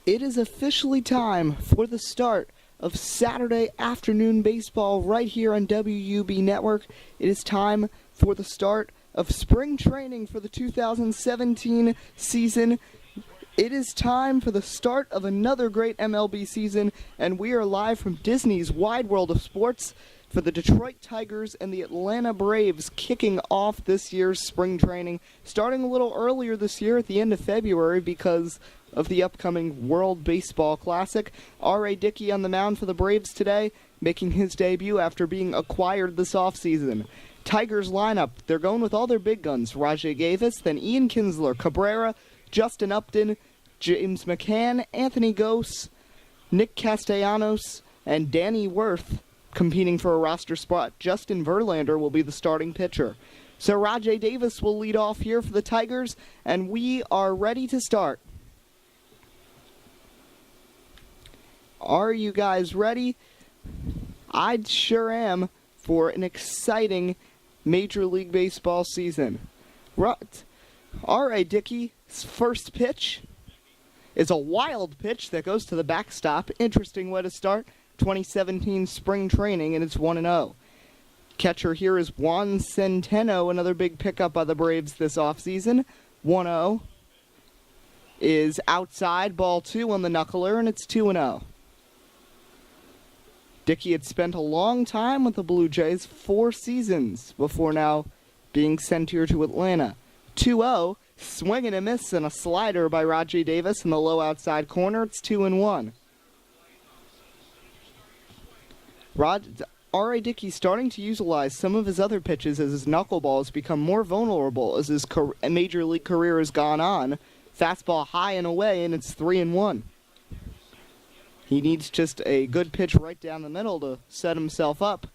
It is officially time for the start of Saturday afternoon baseball right here on WUB Network. It is time for the start of spring training for the 2017 season. It is time for the start of another great MLB season, and we are live from Disney's Wide World of Sports for the Detroit Tigers and the Atlanta Braves kicking off this year's spring training, starting a little earlier this year at the end of February because of the upcoming World Baseball Classic. R.A. Dickey on the mound for the Braves today, making his debut after being acquired this offseason. Tigers lineup, they're going with all their big guns. Rajai Davis, then Ian Kinsler, Cabrera, Justin Upton, James McCann, Anthony Gose, Nick Castellanos, and Danny Worth competing for a roster spot. Justin Verlander will be the starting pitcher. So Rajai Davis will lead off here for the Tigers, and we are ready to start. Are you guys ready? I sure am for an exciting Major League Baseball season. R.A. Dickey's first pitch is a wild pitch that goes to the backstop. Interesting way to start 2017 spring training, and it's 1-0. Catcher here is Juan Centeno, another big pickup by the Braves this offseason. 1-0 is outside, ball 2 on the knuckler, and it's 2-0. Dickey had spent a long time with the Blue Jays, 4 seasons, before now being sent here to Atlanta. 2-0, swing and a miss and a slider by Rajai Davis in the low outside corner. It's 2-1. R.A. Dickey starting to utilize some of his other pitches as his knuckleball has become more vulnerable as his Major League career has gone on. Fastball high and away, and it's 3-1. He needs just a good pitch right down the middle to set himself up.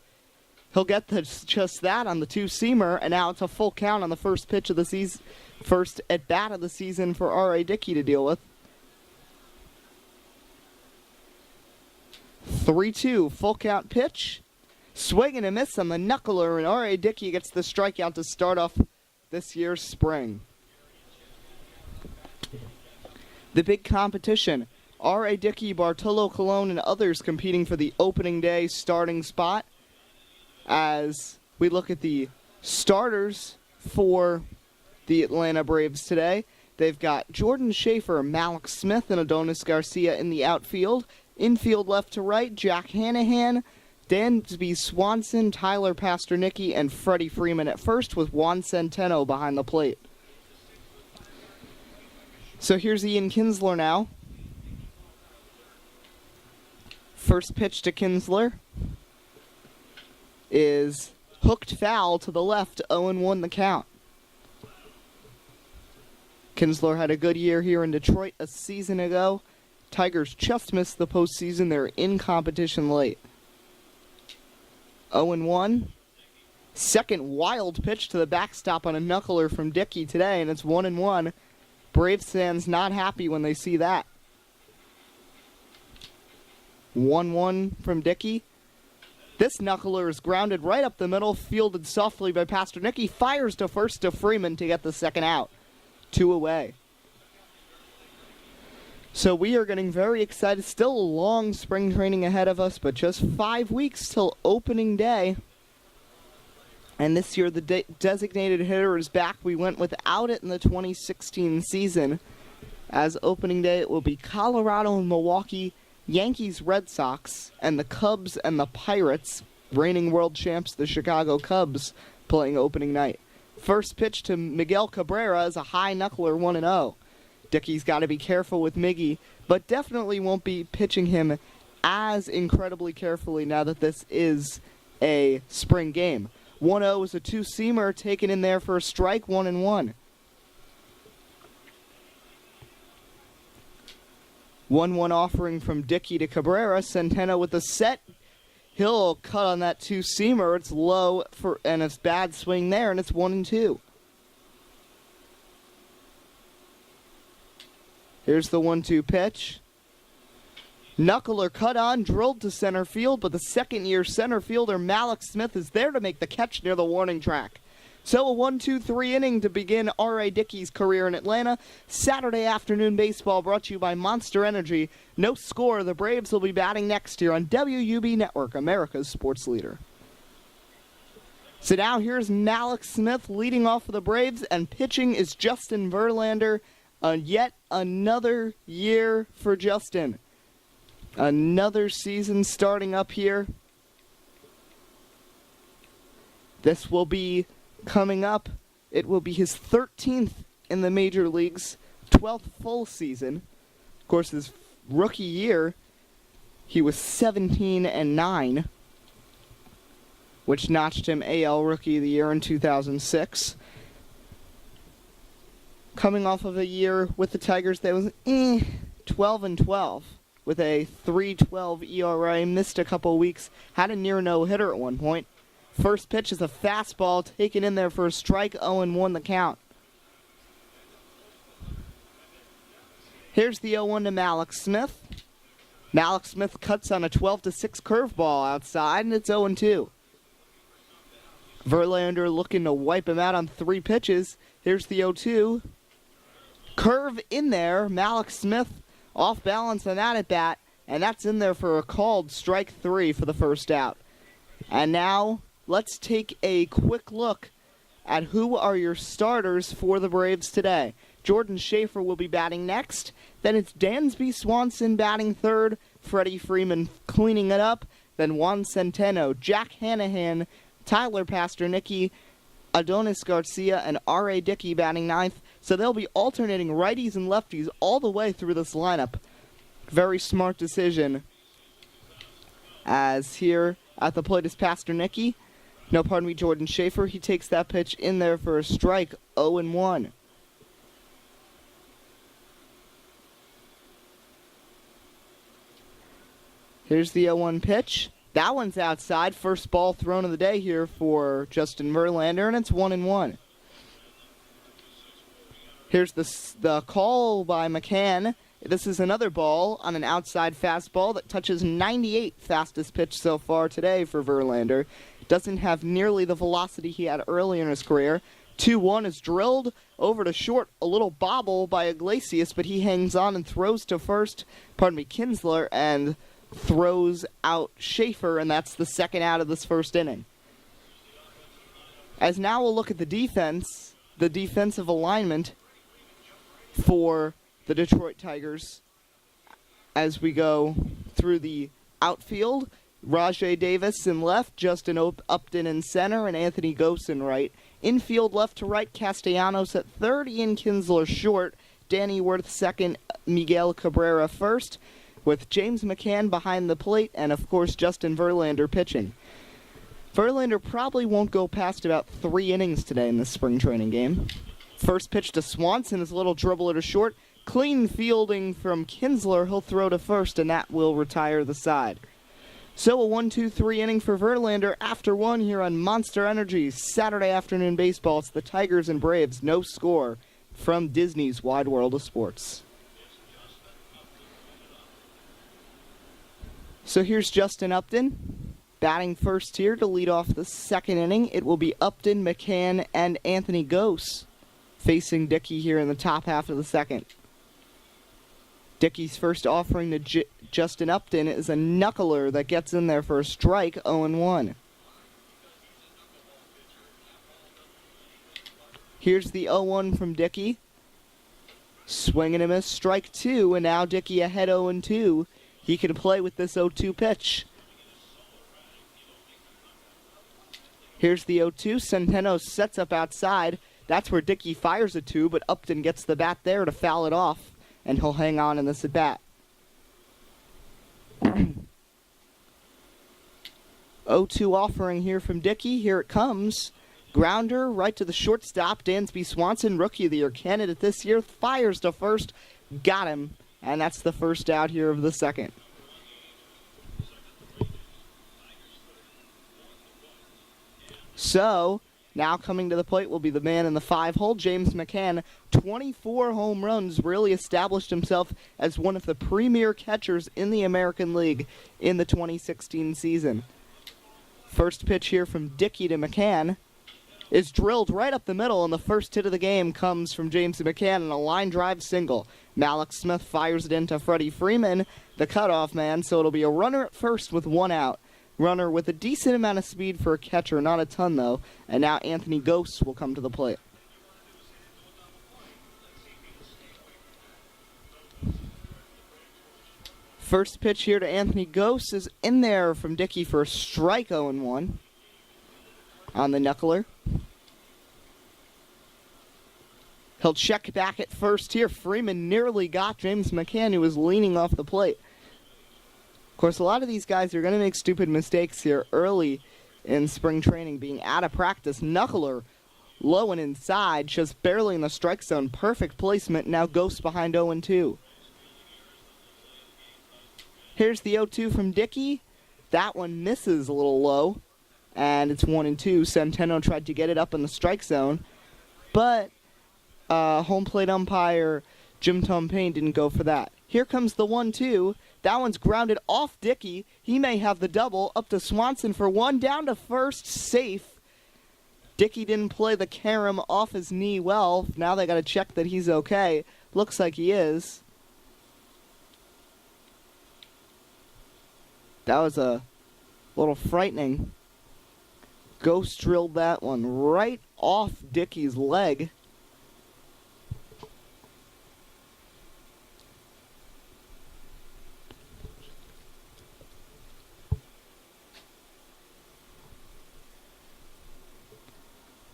He'll get just that on the two-seamer, and now it's a full count on the first pitch of the season, first at-bat of the season for R.A. Dickey to deal with. 3-2, full count pitch. Swing and a miss on the knuckler, and R.A. Dickey gets the strikeout to start off this year's spring. The big competition. R.A. Dickey, Bartolo Colon, and others competing for the opening day starting spot. As we look at the starters for the Atlanta Braves today, they've got Jordan Schaefer, Malik Smith, and Adonis Garcia in the outfield. Infield left to right, Jack Hanahan, Dansby Swanson, Tyler Pasternicki, and Freddie Freeman at first, with Juan Centeno behind the plate. So here's Ian Kinsler now. First pitch to Kinsler is hooked foul to the left, 0-1 the count. Kinsler had a good year here in Detroit a season ago. Tigers just missed the postseason. They're in competition late. 0-1. Second wild pitch to the backstop on a knuckler from Dickey today, and it's 1-1. Braves fans not happy when they see that. 1-1 from Dickey. This knuckler is grounded right up the middle, fielded softly by Pasternicki. Fires to first to Freeman to get the second out. 2 away. So we are getting very excited. Still a long spring training ahead of us, but just 5 weeks till opening day. And this year the designated hitter is back. We went without it in the 2016 season. As opening day, it will be Colorado and Milwaukee, Yankees, Red Sox, and the Cubs and the Pirates, reigning world champs, the Chicago Cubs, playing opening night. First pitch to Miguel Cabrera is a high knuckler, 1-0. Dickey's got to be careful with Miggy, but definitely won't be pitching him as incredibly carefully now that this is a spring game. 1-0 is a two-seamer taken in there for a strike, 1-1. 1-1 offering from Dickey to Cabrera. Centeno with the set. He'll cut on that two-seamer. It's low and it's bad swing there, and it's 1-2. Here's the 1-2 pitch. Knuckler cut on, drilled to center field, but the second-year center fielder Malik Smith is there to make the catch near the warning track. So a 1-2-3 inning to begin R.A. Dickey's career in Atlanta. Saturday afternoon baseball brought to you by Monster Energy. No score. The Braves will be batting next year on WUB Network, America's sports leader. So now here's Mallex Smith leading off for the Braves, and pitching is Justin Verlander. Yet another year for Justin. Another season starting up here. This will be coming up. It will be his 13th in the major leagues, 12th full season. Of course, his rookie year, he was 17-9, which notched him AL Rookie of the Year in 2006. Coming off of a year with the Tigers that was 12-12 with a 3.12 ERA, missed a couple weeks, had a near no-hitter at one point. First pitch is a fastball taken in there for a strike, 0-1 the count. Here's the 0-1 to Mallex Smith. Mallex Smith cuts on a 12-6 curveball outside, and it's 0-2. Verlander looking to wipe him out on 3 pitches. Here's the 0-2. Curve in there. Mallex Smith off balance on that at bat, and that's in there for a called strike 3 for the first out. And now let's take a quick look at who are your starters for the Braves today. Jordan Schaefer will be batting next. Then it's Dansby Swanson batting third. Freddie Freeman cleaning it up. Then Juan Centeno, Jack Hanahan, Tyler Pasternicki, Adonis Garcia, and R.A. Dickey batting ninth. So they'll be alternating righties and lefties all the way through this lineup. Very smart decision. As here at the plate is Pasternicki. No, pardon me, Jordan Schaefer. He takes that pitch in there for a strike, 0-1. Here's the 0-1 pitch. That one's outside. First ball thrown of the day here for Justin Verlander, and it's 1-1. Here's the call by McCann. This is another ball on an outside fastball that touches 98, fastest pitch so far today for Verlander. Doesn't have nearly the velocity he had earlier in his career. 2-1 is drilled over to short, a little bobble by Iglesias, but he hangs on and throws to first, Kinsler, and throws out Schaefer, and that's the second out of this first inning. As now we'll look at the defense, the defensive alignment for the Detroit Tigers as we go through the outfield. Rajai Davis in left, Justin Upton in center, and Anthony Gose in right. Infield left to right, Castellanos at third, Ian Kinsler short, Danny Worth second, Miguel Cabrera first, with James McCann behind the plate, and of course Justin Verlander pitching. Verlander probably won't go past about 3 innings today in this spring training game. First pitch to Swanson is a little dribbler to short. Clean fielding from Kinsler. He'll throw to first, and that will retire the side. So a 1-2-3 inning for Verlander after 1 here on Monster Energy. Saturday afternoon baseball. It's the Tigers and Braves. No score from Disney's Wide World of Sports. So here's Justin Upton batting first here to lead off the second inning. It will be Upton, McCann, and Anthony Gose facing Dickey here in the top half of the second. Dickey's first offering to Justin Upton is a knuckler that gets in there for a strike, 0-1. Here's the 0-1 from Dickey. Swing and a miss, strike 2, and now Dickey ahead 0-2. He can play with this 0-2 pitch. Here's the 0-2. Centeno sets up outside. That's where Dickey fires a 2, but Upton gets the bat there to foul it off, and he'll hang on in this at bat. 0-2 offering here from Dickey. Here it comes. Grounder right to the shortstop. Dansby Swanson, Rookie of the Year candidate this year, fires to first. Got him. And that's the first out here of the second. So, now coming to the plate will be the man in the 5-hole, James McCann. 24 home runs, really established himself as one of the premier catchers in the American League in the 2016 season. First pitch here from Dickey to McCann. is drilled right up the middle, and the first hit of the game comes from James McCann in a line drive single. Mallex Smith fires it into Freddie Freeman, the cutoff man, so it'll be a runner at first with one out. Runner with a decent amount of speed for a catcher, not a ton though, and now Anthony Ghost will come to the plate. First pitch here to Anthony Ghost is in there from Dickey for a strike 0-1 on the knuckler. He'll check back at first here. Freeman nearly got James McCann, who was leaning off the plate. Of course, a lot of these guys are going to make stupid mistakes here early in spring training, being out of practice. Knuckler low and inside, just barely in the strike zone. Perfect placement. Now Ghost behind 0-2. Here's the 0-2 from Dickey. That one misses a little low, and it's 1-2. Centeno tried to get it up in the strike zone, but home plate umpire Jim Tom Payne didn't go for that. Here comes the 1-2. That one's grounded off Dickey. He may have the double. Up to Swanson for one. Down to first. Safe. Dickey didn't play the carom off his knee well. Now they got to check that he's okay. Looks like he is. That was a little frightening. Ghost drilled that one right off Dickey's leg.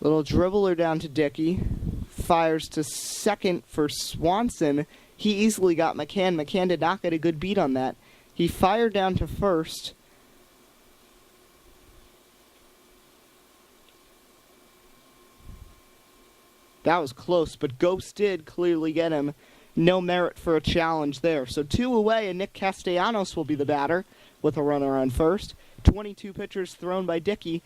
Little dribbler down to Dickey. Fires to second for Swanson. He easily got McCann. McCann did not get a good beat on that. He fired down to first. That was close, but Ghost did clearly get him. No merit for a challenge there. So 2 away, and Nick Castellanos will be the batter with a runner on first. 22 pitchers thrown by Dickey.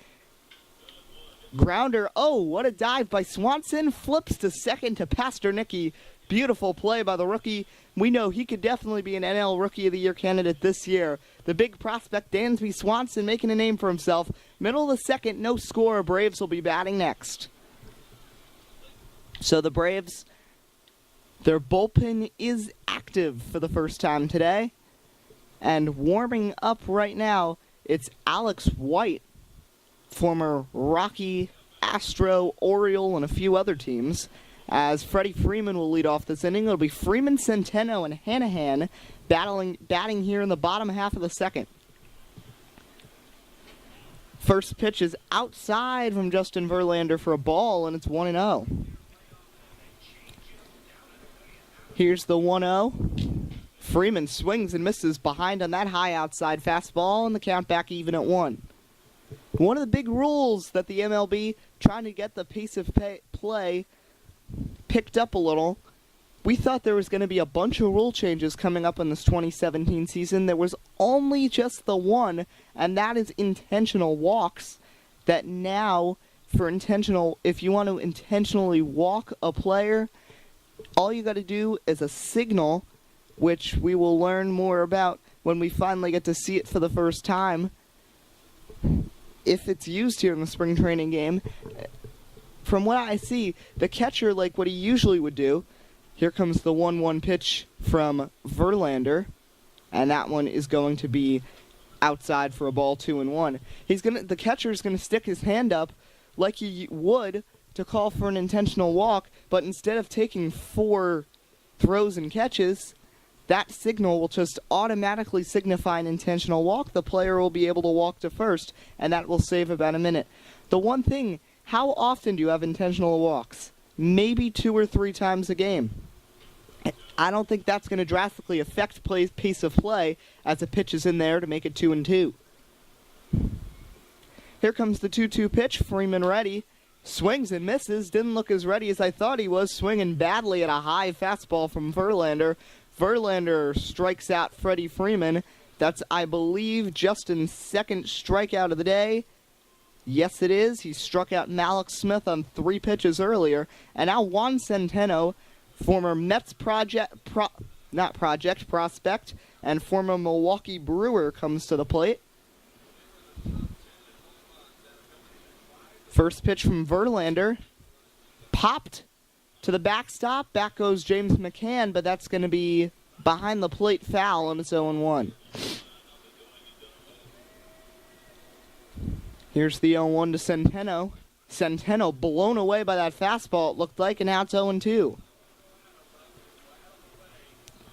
Grounder, oh, what a dive by Swanson. Flips to second to Pasternicki. Beautiful play by the rookie. We know he could definitely be an NL Rookie of the Year candidate this year. The big prospect, Dansby Swanson, making a name for himself. Middle of the second, no score. Braves will be batting next. So the Braves, their bullpen is active for the first time today. And warming up right now, it's Alex White, former Rocky, Astro, Oriole, and a few other teams. As Freddie Freeman will lead off this inning, it'll be Freeman, Centeno, and Hanahan batting here in the bottom half of the second. First pitch is outside from Justin Verlander for a ball, and it's 1-0. Here's the 1-0. Freeman swings and misses behind on that high outside fastball, and the count back even at 1. One of the big rules that the MLB, trying to get the pace of play picked up a little. We thought there was going to be a bunch of rule changes coming up in this 2017 season. There was only just the one, and that is intentional walks. That now, for intentional, if you want to intentionally walk a player, all you got to do is a signal, which we will learn more about when we finally get to see it for the first time, if it's used here in the spring training game. From what I see, the catcher, like what he usually would do, here comes the 1-1 pitch from Verlander, and that one is going to be outside for a ball 2-1. The catcher's gonna stick his hand up like he would to call for an intentional walk, but instead of taking 4 throws and catches, that signal will just automatically signify an intentional walk. The player will be able to walk to first, and that will save about a minute. The one thing, how often do you have intentional walks? Maybe 2 or 3 times a game. I don't think that's going to drastically affect pace of play as a pitch is in there to make it 2-2. Here comes the 2-2 pitch. Freeman ready. Swings and misses. Didn't look as ready as I thought he was. Swinging badly at a high fastball from Verlander. Verlander strikes out Freddie Freeman. That's, I believe, Justin's second strikeout of the day. Yes, it is. He struck out Mallex Smith on 3 pitches earlier. And now Juan Centeno, former Mets prospect, and former Milwaukee Brewer, comes to the plate. First pitch from Verlander. Popped to the backstop. Back goes James McCann, but that's going to be behind the plate foul, and it's 0-1. Here's the 0-1 to Centeno. Centeno blown away by that fastball, it looked like, and now it's 0-2.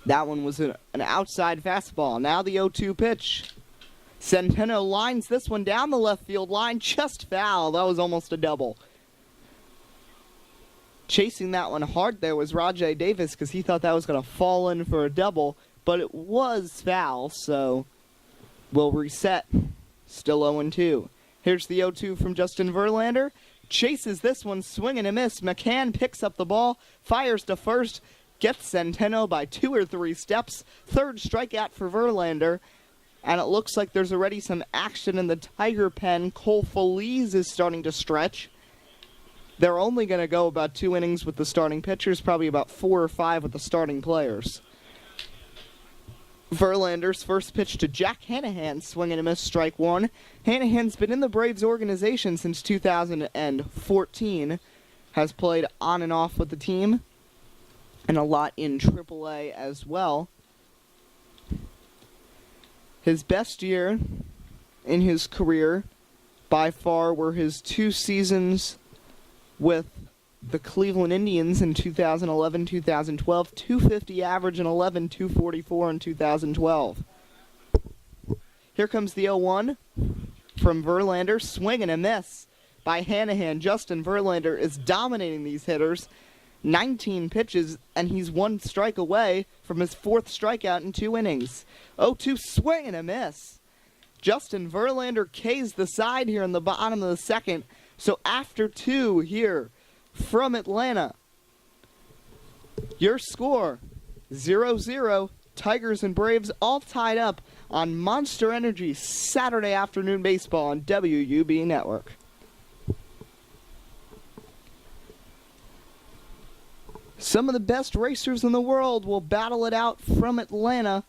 That one was an outside fastball. Now the 0-2 pitch. Centeno lines this one down the left field line, just foul. That was almost a double. Chasing that one hard there was Rajai Davis because he thought that was going to fall in for a double, but it was foul, so we'll reset. Still 0-2. Here's the 0-2 from Justin Verlander. Chases this one, swing and a miss. McCann picks up the ball, fires to first, gets Centeno by 2 or 3 steps. Third strikeout for Verlander, and it looks like there's already some action in the Tiger pen. Cole Feliz is starting to stretch. They're only going to go about 2 innings with the starting pitchers, probably about 4 or 5 with the starting players. Verlander's first pitch to Jack Hanahan, swing and a miss, strike 1. Hanahan's been in the Braves organization since 2014, has played on and off with the team, and a lot in AAA as well. His best year in his career, by far, were his 2 seasons with the Cleveland Indians in 2011-2012, 250 average in 11, 244 in 2012. Here comes the 0-1 from Verlander, swing and a miss by Hanahan. Justin Verlander is dominating these hitters. 19 pitches, and he's 1 strike away from his 4th strikeout in 2 innings. 0-2 swing and a miss. Justin Verlander K's the side here in the bottom of the 2nd. So after 2 here from Atlanta, your score 0-0. Tigers and Braves all tied up on Monster Energy Saturday afternoon baseball on WUB Network. Some of the best racers in the world will battle it out from Atlanta.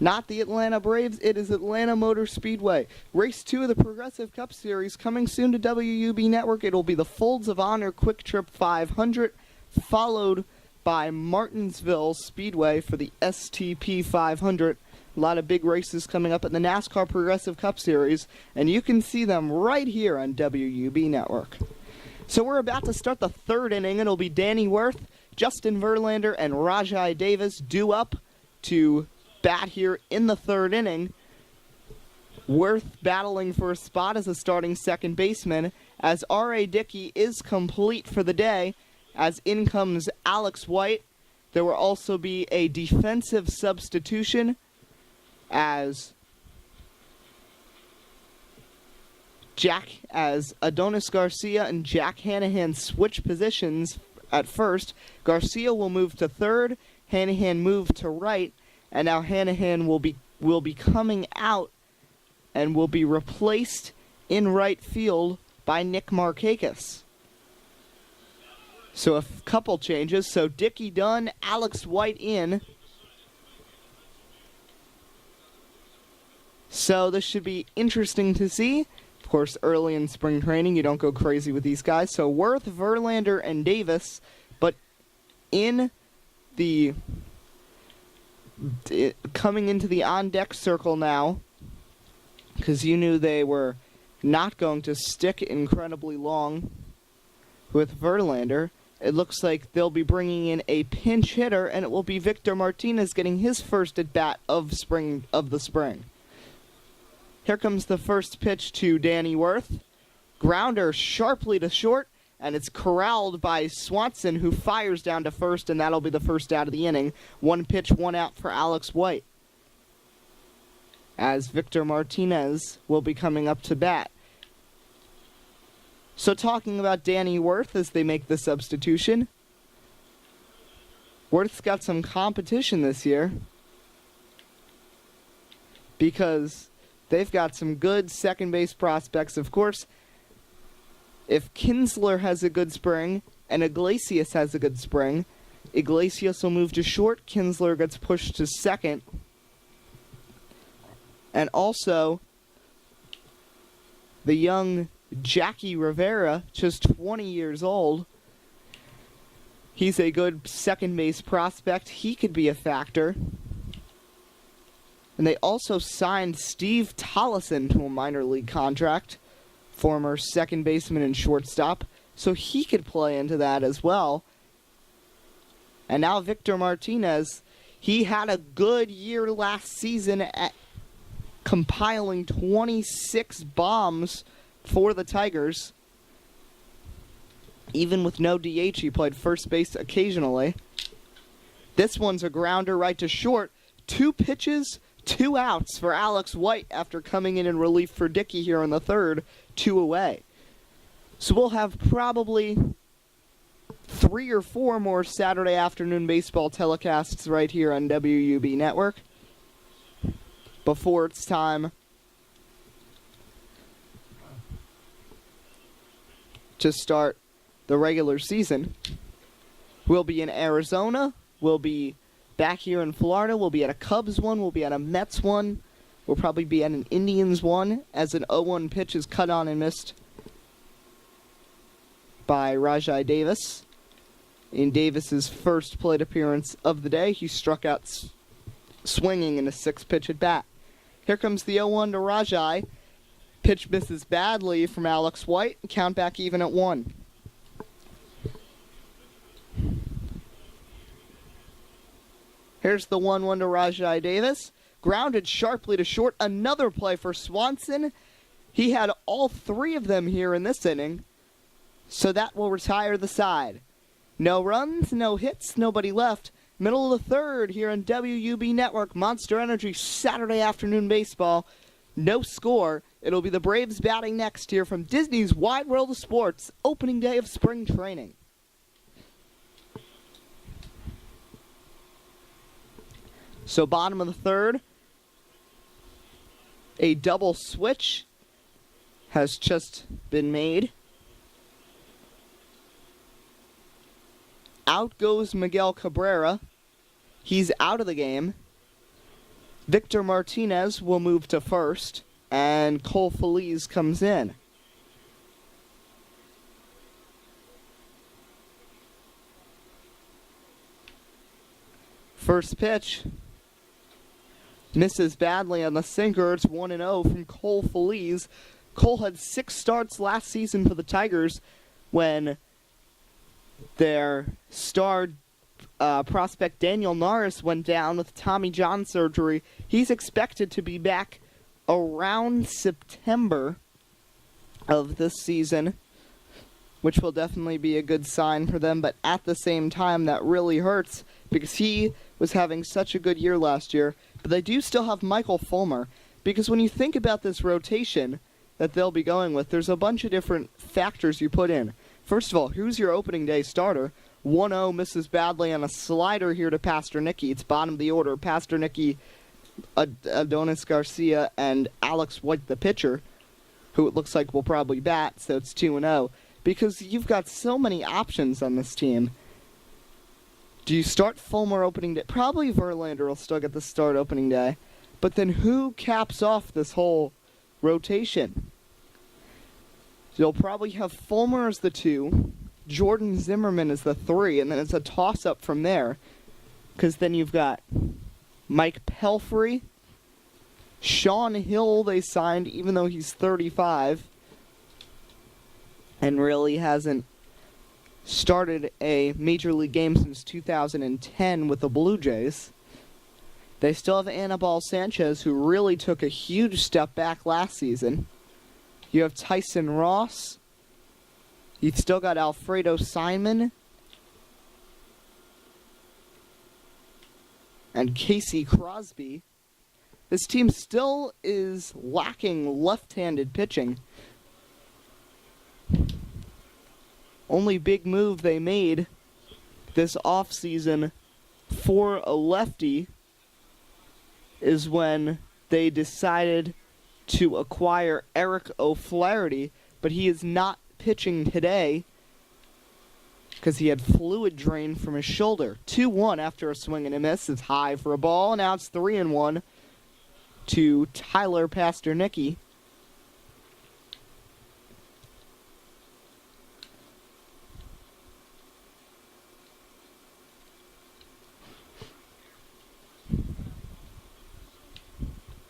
Not the Atlanta Braves, it is Atlanta Motor Speedway. Race 2 of the Progressive Cup Series coming soon to WUB Network. It'll be the Folds of Honor Quick Trip 500, followed by Martinsville Speedway for the STP 500. A lot of big races coming up at the NASCAR Progressive Cup Series, and you can see them right here on WUB Network. So we're about to start the 3rd inning. It'll be Danny Worth, Justin Verlander, and Rajai Davis due up to bat here in the 3rd inning. Worth battling for a spot as a starting second baseman, as R.A. Dickey is complete for the day, as in comes Alex White. There will also be a defensive substitution as Adonis Garcia and Jack Hanahan switch positions at first. Garcia will move to 3rd, Hanahan moved to right, and now Hanahan will be coming out and will be replaced in right field by Nick Markakis. So a couple changes. So Dickey done, Alex White in. So this should be interesting to see. Of course, early in spring training, you don't go crazy with these guys. So Worth, Verlander, and Davis, but in the coming into the on-deck circle now, because you knew they were not going to stick incredibly long with Verlander. It looks like they'll be bringing in a pinch hitter, and it will be Victor Martinez getting his first at-bat of the spring. Here comes the first pitch to Danny Worth. Grounder sharply to short, and it's corralled by Swanson, who fires down to first, and that'll be the first out of the inning. 1 pitch, 1 out for Alex White, as Victor Martinez will be coming up to bat. So talking about Danny Worth as they make the substitution, Worth's got some competition this year because they've got some good second base prospects. Of course, if Kinsler has a good spring and Iglesias has a good spring, Iglesias will move to short, Kinsler gets pushed to second. And also, the young Jackie Rivera, just 20 years old. He's a good second base prospect. He could be a factor. And they also signed Steve Tollison to a minor league contract, former second baseman and shortstop, so he could play into that as well. And now Victor Martinez, he had a good year last season at compiling 26 bombs for the Tigers. Even with no DH, he played first base occasionally. This one's a grounder right to short. 2 pitches, 2 outs for Alex White after coming in relief for Dickey here in the third, 2 away. So we'll have probably 3 or 4 more Saturday afternoon baseball telecasts right here on WUB Network before it's time to start the regular season. We'll be in Arizona. We'll be back here in Florida. We'll be at a Cubs one. We'll be at a Mets one. We'll probably be at an Indians one as an 0-1 pitch is cut on and missed by Rajai Davis. In Davis's first plate appearance of the day, he struck out swinging in a 6-pitch at bat. Here comes the 0-1 to Rajai. Pitch misses badly from Alex White. Count back even at 1. Here's the 1-1 to Rajai Davis. Grounded sharply to short. Another play for Swanson. He had all 3 of them here in this inning, so that will retire the side. No runs, no hits, nobody left. Middle of the third here on WUB Network, Monster Energy Saturday afternoon baseball. No score. It'll be the Braves batting next here from Disney's Wide World of Sports, opening day of spring training. So bottom of the third, a double switch has just been made. Out goes Miguel Cabrera. He's out of the game. Victor Martinez will move to first, and Cole Feliz comes in. First pitch misses badly on the sinker. It's 1-0 from Cole Feliz. Cole had 6 starts last season for the Tigers when their star prospect Daniel Norris went down with Tommy John surgery. He's expected to be back around September of this season, which will definitely be a good sign for them, but at the same time that really hurts because he was having such a good year last year. But they do still have Michael Fulmer, because when you think about this rotation that they'll be going with, there's a bunch of different factors you put in. First of all, who's your opening day starter? 1-0 misses badly on a slider here to Pasternicki. It's bottom of the order. Pasternicki, Adonis Garcia, and Alex White, the pitcher, who it looks like will probably bat, so it's 2-0. Because you've got so many options on this team. Do you start Fulmer opening day? Probably Verlander will still get the start opening day. But then who caps off this whole rotation? You'll probably have Fulmer as the 2, Jordan Zimmerman as the 3, and then it's a toss-up from there. Because then you've got Mike Pelfrey, Sean Hill they signed even though he's 35, and really hasn't started a major league game since 2010 with the Blue Jays. They still have Anibal Sanchez, who really took a huge step back last season. You have Tyson Ross. You've still got Alfredo Simon. And Casey Crosby. This team still is lacking left-handed pitching. Only big move they made this offseason for a lefty is when they decided to acquire Eric O'Flaherty, but he is not pitching today because he had fluid drain from his shoulder. 2-1 after a swing and a miss. It's high for a ball. Now it's 3-1 to Tyler Pasternicki.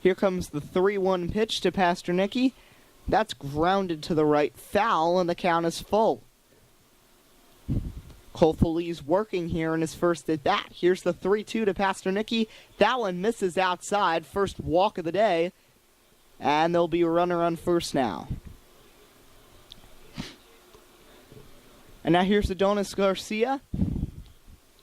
Here comes the 3-1 pitch to Pasternicki. That's grounded to the right, foul, and the count is full. Cole Feliz working here in his first at bat. Here's the 3-2 to Pasternicki. That one misses outside. First walk of the day. And there'll be a runner on first now. And now here's Adonis Garcia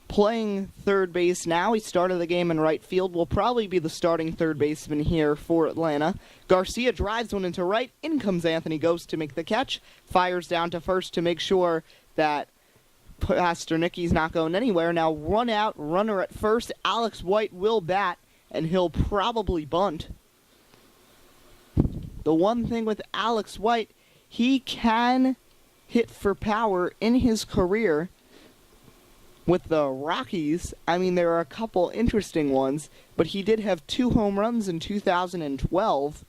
playing third base now. He started the game in right field. Will probably be the starting third baseman here for Atlanta. Garcia drives one into right. In comes Anthony Ghost to make the catch. Fires down to first to make sure that Pasternicki's not going anywhere. Now run out, runner at first. Alex White will bat, and he'll probably bunt. The one thing with Alex White, he can hit for power in his career. With the Rockies, I mean, there are a couple interesting ones, but he did have 2 home runs in 2012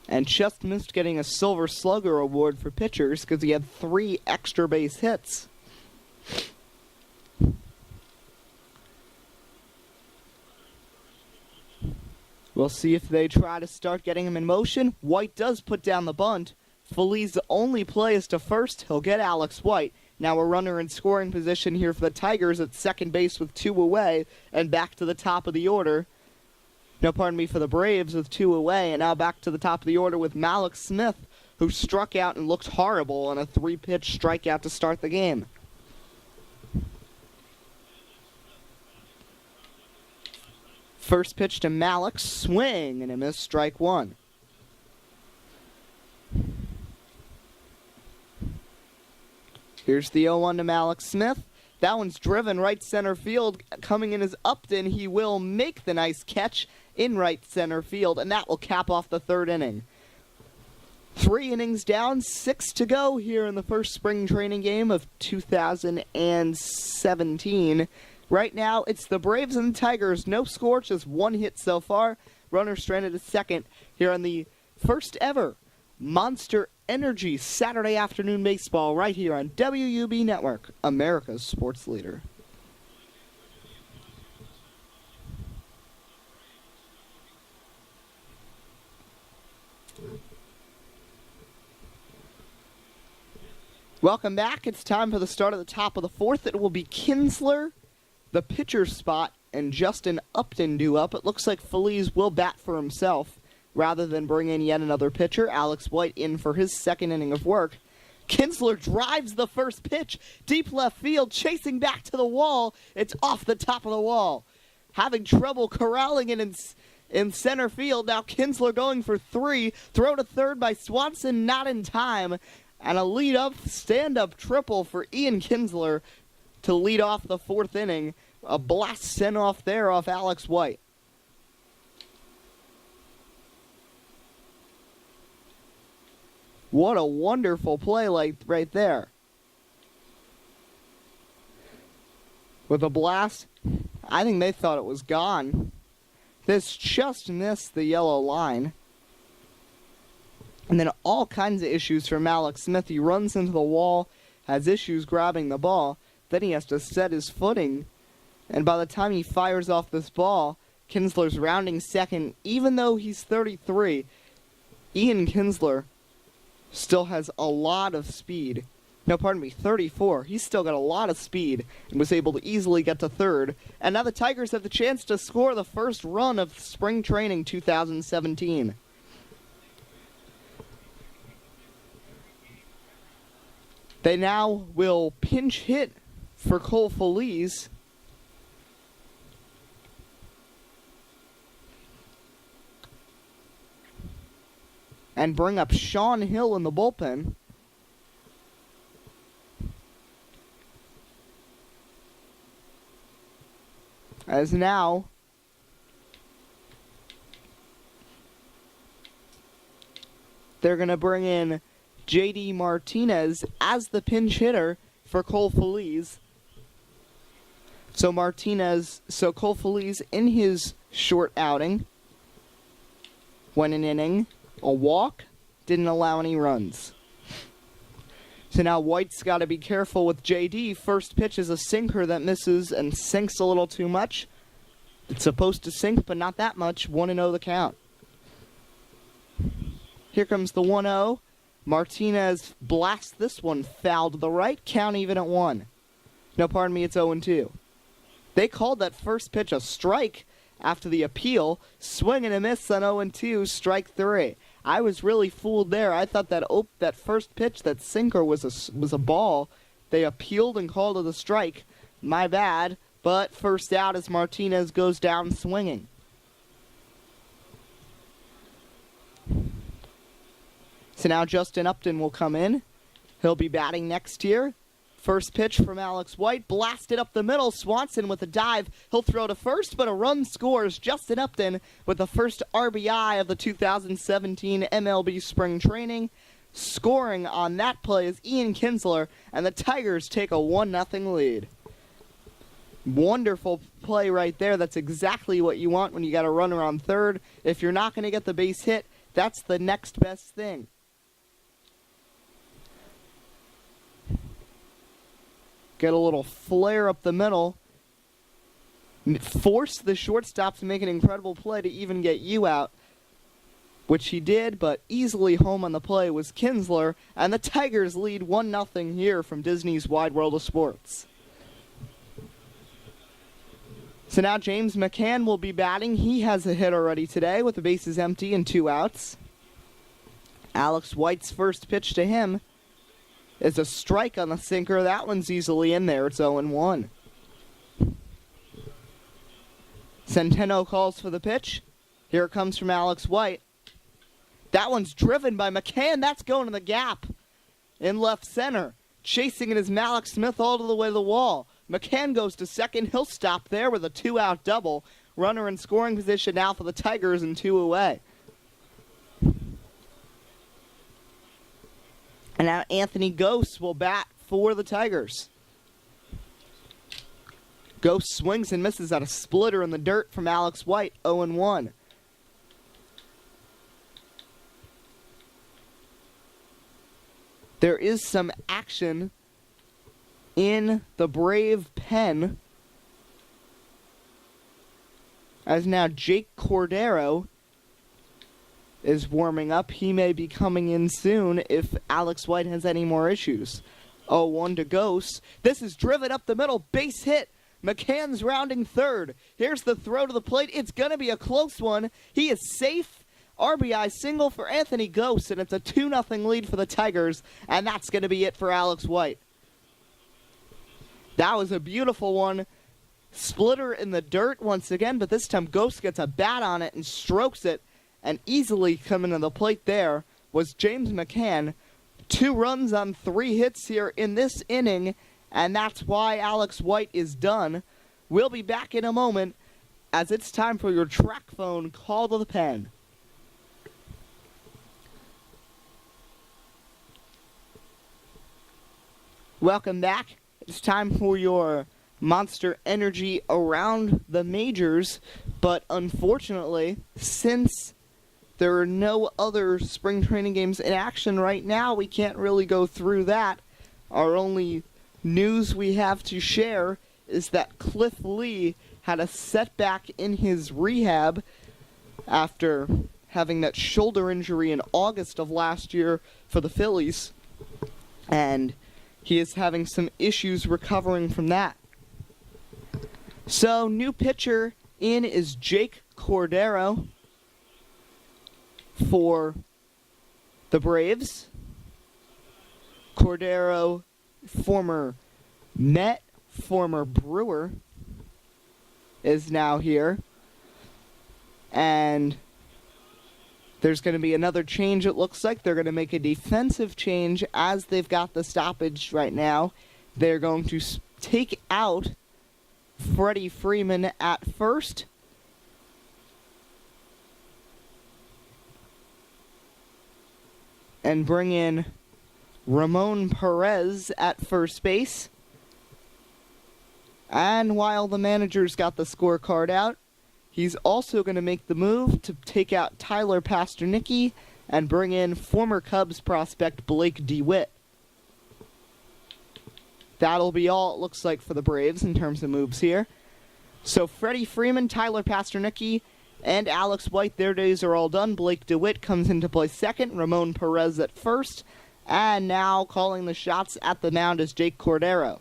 and just missed getting a Silver Slugger award for pitchers because he had 3 extra base hits. We'll see if they try to start getting him in motion. White does put down the bunt. Feliz only plays to first. He'll get Alex White. Now a runner in scoring position here for the Tigers at second base with 2 away and back to the top of the order. No, pardon me, for the Braves with 2 away, and now back to the top of the order with Malik Smith, who struck out and looked horrible on a 3-pitch strikeout to start the game. First pitch to Malik, swing, and a miss, strike 1. Here's the 0-1 to Malik Smith. That one's driven right center field. Coming in is Upton. He will make the nice catch in right center field, and that will cap off the 3rd inning. 3 innings down, 6 to go here in the first spring training game of 2017. Right now, it's the Braves and the Tigers. No score, just 1 hit so far. Runner stranded at second here on the first ever Monster Energy Saturday afternoon baseball right here on WUB Network, America's sports leader. Welcome back. It's time for the start of the top of the 4th. It will be Kinsler, the pitcher spot, and Justin Upton due up. It looks like Feliz will bat for himself rather than bring in yet another pitcher. Alex White in for his 2nd inning of work. Kinsler drives the first pitch. Deep left field, chasing back to the wall. It's off the top of the wall. Having trouble corralling it in center field. Now Kinsler going for 3. Throw to third by Swanson, not in time. And a lead-up, stand-up triple for Ian Kinsler to lead off the 4th inning. A blast sent off there off Alex White. What a wonderful play right there. With a blast, I think they thought it was gone. This just missed the yellow line. And then all kinds of issues for Malik Smith. He runs into the wall, has issues grabbing the ball. Then he has to set his footing. And by the time he fires off this ball, Kinsler's rounding second. Even though he's 33, Ian Kinsler still has a lot of speed. No, pardon me, 34. He's still got a lot of speed and was able to easily get to third. And now the Tigers have the chance to score the first run of spring training 2017. They now will pinch hit for Cole Feliz. And bring up Sean Hill in the bullpen. As now they're going to bring in J.D. Martinez as the pinch hitter for Cole Feliz. So Cole Feliz in his short outing went an inning, a walk, didn't allow any runs. So now White's got to be careful with J.D. First pitch is a sinker that misses and sinks a little too much. It's supposed to sink, but not that much. 1-0 the count. Here comes the 1-0. Martinez blasts this one foul to the right. Count even at 1. No, pardon me, it's 0-2. They called that first pitch a strike after the appeal. Swing and a miss on 0-2, strike 3. I was really fooled there. I thought that first pitch, that sinker, was a ball. They appealed and called it a strike. My bad. But first out as Martinez goes down swinging. So now Justin Upton will come in. He'll be batting next here. First pitch from Alex White, blasted up the middle. Swanson with a dive. He'll throw to first, but a run scores. Justin Upton with the first RBI of the 2017 MLB Spring Training. Scoring on that play is Ian Kinsler, and the Tigers take a 1-0 lead. Wonderful play right there. That's exactly what you want when you got a runner on third. If you're not going to get the base hit, that's the next best thing. Get a little flare up the middle. Force the shortstop to make an incredible play to even get you out, which he did, but easily home on the play was Kinsler, and the Tigers lead 1-0 here from Disney's Wide World of Sports. So now James McCann will be batting. He has a hit already today with the bases empty and 2 outs. Alex White's first pitch to him is a strike on the sinker. That one's easily in there. It's 0-1. Centeno calls for the pitch. Here it comes from Alex White. That one's driven by McCann. That's going to the gap in left center. Chasing it is Malik Smith all the way to the wall. McCann goes to second. He'll stop there with a 2-out double. Runner in scoring position now for the Tigers and 2 away. And now Anthony Gose will bat for the Tigers. Gose swings and misses at a splitter in the dirt from Alex White, 0-1. There is some action in the Brave pen, as now Jake Cordero is warming up. He may be coming in soon if Alex White has any more issues. 0-1 to Gose. This is driven up the middle. Base hit. McCann's rounding third. Here's the throw to the plate. It's going to be a close one. He is safe. RBI single for Anthony Gose, and it's a 2-0 lead for the Tigers, and that's going to be it for Alex White. That was a beautiful one. Splitter in the dirt once again, but this time Gose gets a bat on it and strokes it, and easily coming to the plate there was James McCann. 2 runs on 3 hits here in this inning, and that's why Alex White is done. We'll be back in a moment as it's time for your track phone call to the pen. Welcome back. It's time for your Monster Energy around the majors, but unfortunately, since there are no other spring training games in action right now, we can't really go through that. Our only news we have to share is that Cliff Lee had a setback in his rehab after having that shoulder injury in August of last year for the Phillies, and he is having some issues recovering from that. So, new pitcher in is Jake Cordero for the Braves. Cordero, former Met, former Brewer, is now here. And there's going to be another change, it looks like. They're going to make a defensive change as they've got the stoppage right now. They're going to take out Freddie Freeman at first. And bring in Ramon Perez at first base. And while the manager's got the scorecard out, he's also going to make the move to take out Tyler Pasternicki and bring in former Cubs prospect Blake DeWitt. That'll be all it looks like for the Braves in terms of moves here. So Freddie Freeman, Tyler Pasternicki, and Alex White, their days are all done. Blake DeWitt comes into play second, Ramon Perez at first, and now calling the shots at the mound is Jake Cordero.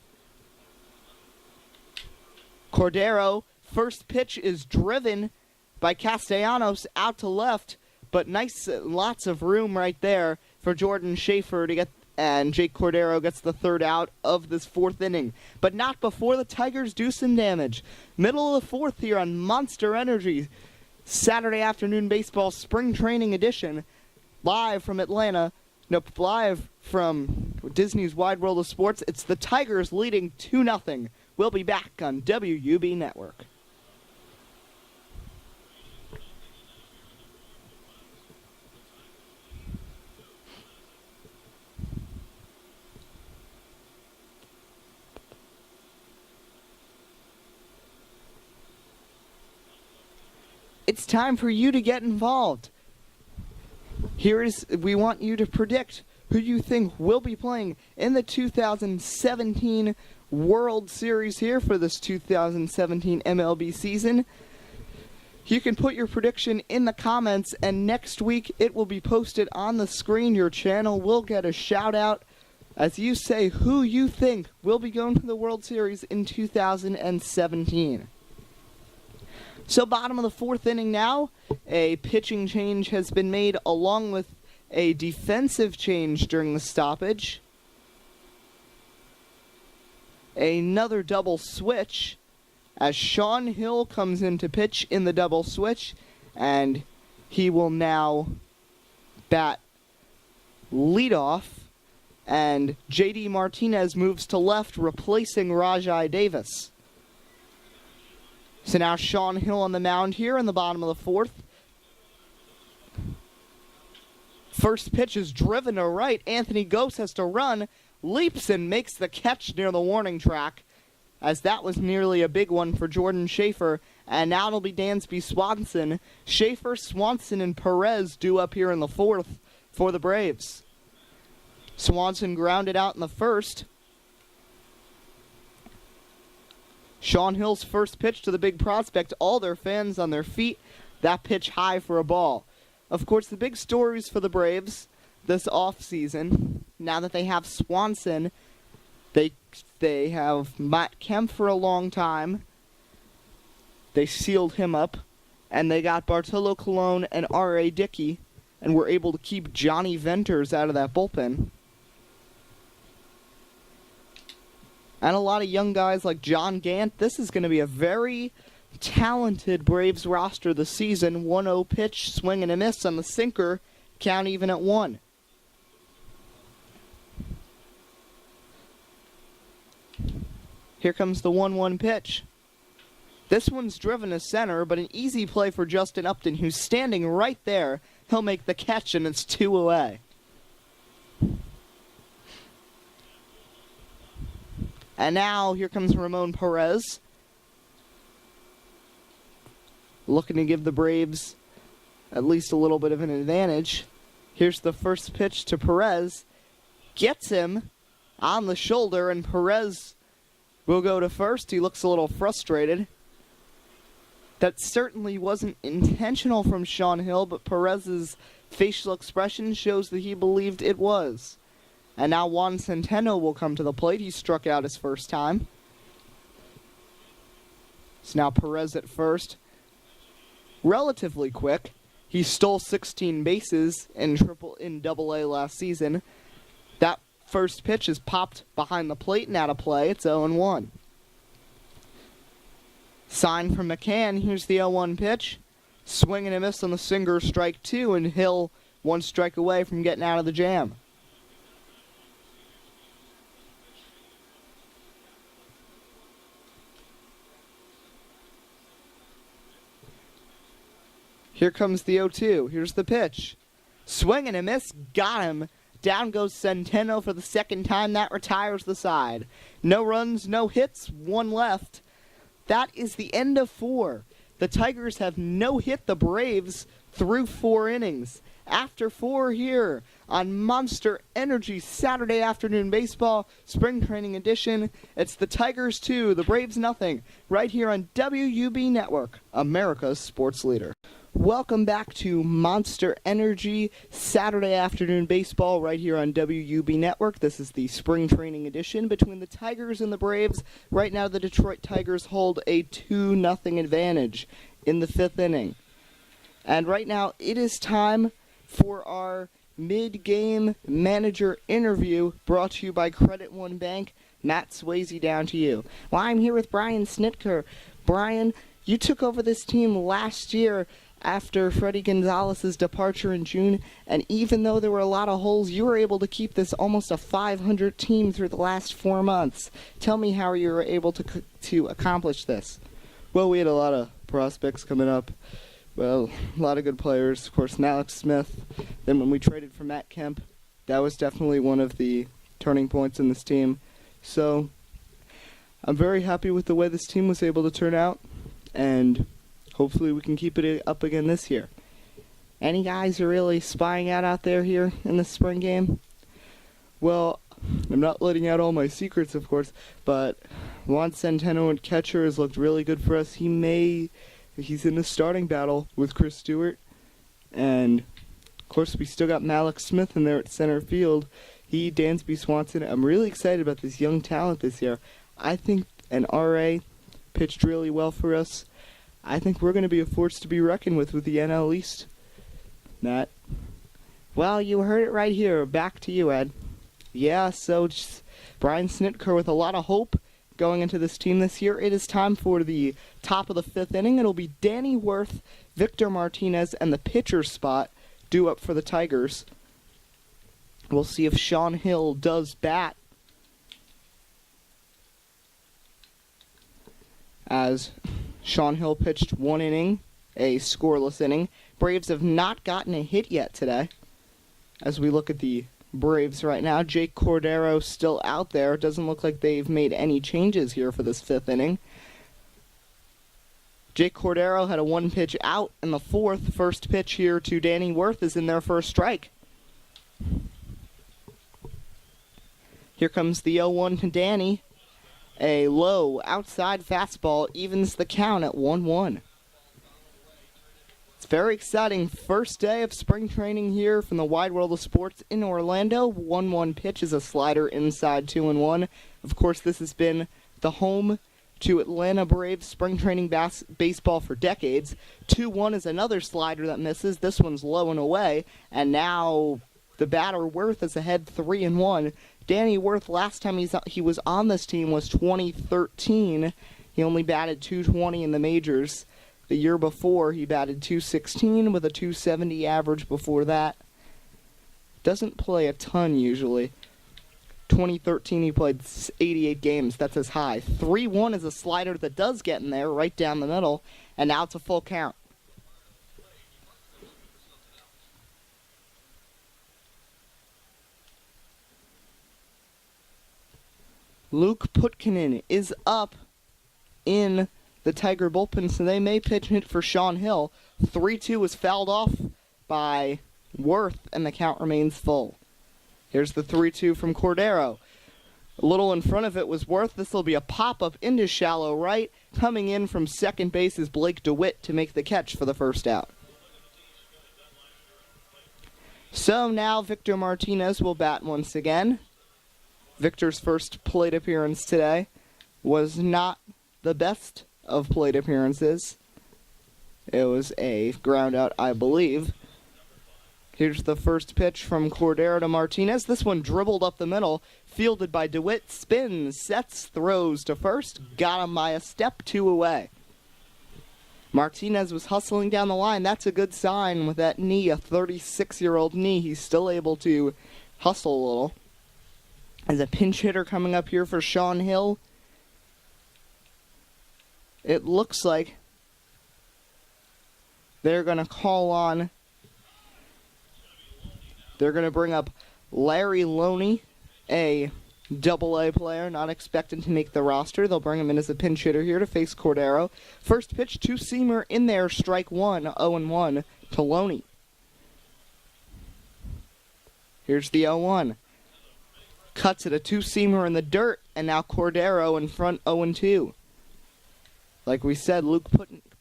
Cordero, first pitch is driven by Castellanos out to left, but lots of room right there for Jordan Schaefer to get, and Jake Cordero gets the third out of this fourth inning. But not before the Tigers do some damage. Middle of the fourth here on Monster Energy, Saturday afternoon baseball spring training edition, live from Atlanta. Live from Disney's Wide World of Sports. It's the Tigers leading 2-0. We'll be back on WUB Network. It's time for you to get involved. We want you to predict who you think will be playing in the 2017 World Series here for this 2017 MLB season. You can put your prediction in the comments, and next week it will be posted on the screen. Your channel will get a shout out as you say who you think will be going to the World Series in 2017. So bottom of the fourth inning now, a pitching change has been made along with a defensive change during the stoppage. Another double switch as Sean Hill comes in to pitch in the double switch, and he will now bat leadoff, and J.D. Martinez moves to left, replacing Rajai Davis. So now Sean Hill on the mound here in the bottom of the fourth. First pitch is driven to right. Anthony Gose has to run, leaps and makes the catch near the warning track, as that was nearly a big one for Jordan Schaefer. And now it'll be Dansby Swanson. Schaefer, Swanson, and Perez due up here in the fourth for the Braves. Swanson grounded out in the first. Sean Hill's first pitch to the big prospect, all their fans on their feet. That pitch high for a ball. Of course, the big stories for the Braves this offseason, now that they have Swanson, they have Matt Kemp for a long time. They sealed him up, and they got Bartolo Colon and R.A. Dickey, and were able to keep Johnny Venters out of that bullpen. And a lot of young guys like John Gant. This is going to be a very talented Braves roster this season. 1-0 pitch, swing and a miss on the sinker, count even at 1. Here comes the 1-1 pitch. This one's driven to center, but an easy play for Justin Upton, who's standing right there. He'll make the catch, and it's 2 away. And now, here comes Ramon Perez, looking to give the Braves at least a little bit of an advantage. Here's the first pitch to Perez. Gets him on the shoulder, and Perez will go to first. He looks a little frustrated. That certainly wasn't intentional from Sean Hill, but Perez's facial expression shows that he believed it was. And now Juan Centeno will come to the plate. He struck out his first time. So now Perez at first. Relatively quick. He stole 16 bases in Double-A last season. That first pitch is popped behind the plate and out of play. It's 0-1. Sign from McCann. Here's the 0-1 pitch. Swing and a miss on the sinker, strike 2, and Hill 1 strike away from getting out of the jam. Here comes the 0-2. Here's the pitch. Swing and a miss. Got him. Down goes Centeno for the second time. That retires the side. No runs, no hits, 1 left. That is the end of 4. the Tigers have no-hit the Braves through 4 innings. After 4 here on Monster Energy Saturday Afternoon Baseball Spring Training Edition, it's the Tigers 2, the Braves nothing, right here on WUB Network, America's sports leader. Welcome back to Monster Energy Saturday Afternoon Baseball right here on WUB Network. This is the Spring Training Edition between the Tigers and the Braves. Right now the Detroit Tigers hold a 2-0 advantage in the 5th inning. And right now it is time for our mid-game manager interview brought to you by Credit One Bank. Matt Swayze, down to you. Well, I'm here with Brian Snitker. Brian, you took over this team last year after Freddie Gonzalez's departure in June, and even though there were a lot of holes, you were able to keep this almost a 500 team through the last 4 months. Tell me how you were able to accomplish this. Well, we had a lot of prospects coming up. Well, a lot of good players. Of course, Alex Smith. Then when we traded for Matt Kemp, that was definitely one of the turning points in this team. So I'm very happy with the way this team was able to turn out, and hopefully we can keep it up again this year. Any guys you're really spying out there here in the spring game? Well, I'm not letting out all my secrets, of course, but Juan Centeno at catcher has looked really good for us. He's in the starting battle with Chris Stewart, and of course we still got Alex Smith in there at center field. Dansby Swanson. I'm really excited about this young talent this year. I think an RA pitched really well for us. I think we're going to be a force to be reckoned with the NL East. Matt? Well, you heard it right here. Back to you, Ed. Yeah, so just Brian Snitker with a lot of hope going into this team this year. It is time for the top of the 5th inning. It'll be Danny Worth, Victor Martinez, and the pitcher spot due up for the Tigers. We'll see if Sean Hill does bat, as Sean Hill pitched 1 inning, a scoreless inning. Braves have not gotten a hit yet today. As we look at the Braves right now, Jake Cordero still out there. It doesn't look like they've made any changes here for this 5th inning. Jake Cordero had a 1-pitch out in the 4th. First pitch here to Danny Worth is in their first strike. Here comes the 0-1 to Danny. A low outside fastball evens the count at 1-1. It's very exciting. First day of spring training here from the wide world of sports in Orlando. 1-1 pitch is a slider inside 2-1. Of course, this has been the home to Atlanta Braves spring training baseball for decades. 2-1 is another slider that misses. This one's low and away. And now the batter Worth is ahead 3-1. Danny Worth, last time he was on this team was 2013. He only batted .220 in the majors. The year before, he batted .216 with a .270 average before that. Doesn't play a ton usually. 2013, he played 88 games. That's his high. 3-1 is a slider that does get in there, right down the middle. And now it's a full count. Luke Putkinen is up in the Tiger bullpen, so they may pitch it for Sean Hill. 3-2 was fouled off by Worth, and the count remains full. Here's the 3-2 from Cordero. A little in front of it was Worth. This will be a pop-up into shallow right. Coming in from second base is Blake DeWitt to make the catch for the first out. So now Victor Martinez will bat once again. Victor's first plate appearance today was not the best of plate appearances. It was a ground out, I believe. Here's the first pitch from Cordero to Martinez. This one dribbled up the middle, fielded by DeWitt, spins, sets, throws to first, got him by a step, 2 away. Martinez was hustling down the line. That's a good sign with that knee, a 36-year-old knee. He's still able to hustle a little. As a pinch hitter coming up here for Sean Hill. It looks like they're going to they're going to bring up Larry Loney, a Double-A player, not expected to make the roster. They'll bring him in as a pinch hitter here to face Cordero. First pitch, two-seamer in there, strike one, 0-1 to Loney. Here's the 0-1. Cuts it, a two-seamer in the dirt, and now Cordero in front, 0-2. Like we said, Luke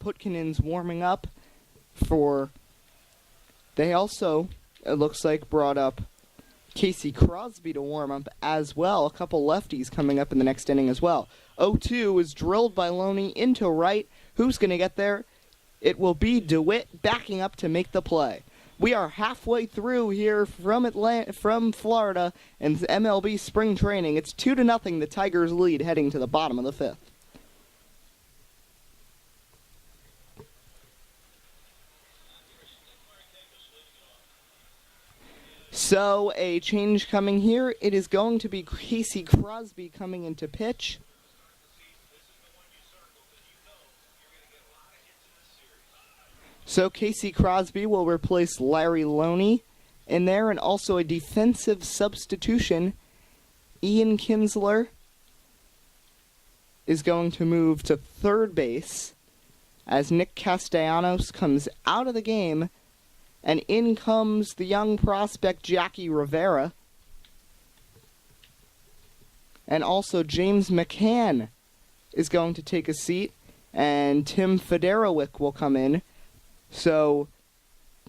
Putkinen's warming up for... They also, it looks like, brought up Casey Crosby to warm up as well. A couple lefties coming up in the next inning as well. 0-2 is drilled by Loney into right. Who's going to get there? It will be DeWitt backing up to make the play. We are halfway through here from Florida and MLB spring training. It's 2-0. The Tigers lead heading to the bottom of the fifth. So, a change coming here. It is going to be Casey Crosby coming into pitch. So, Casey Crosby will replace Larry Loney in there, and also a defensive substitution. Ian Kinsler is going to move to third base as Nick Castellanos comes out of the game. And in comes the young prospect Jackie Rivera. And also James McCann is going to take a seat. And Tim Federowick will come in. So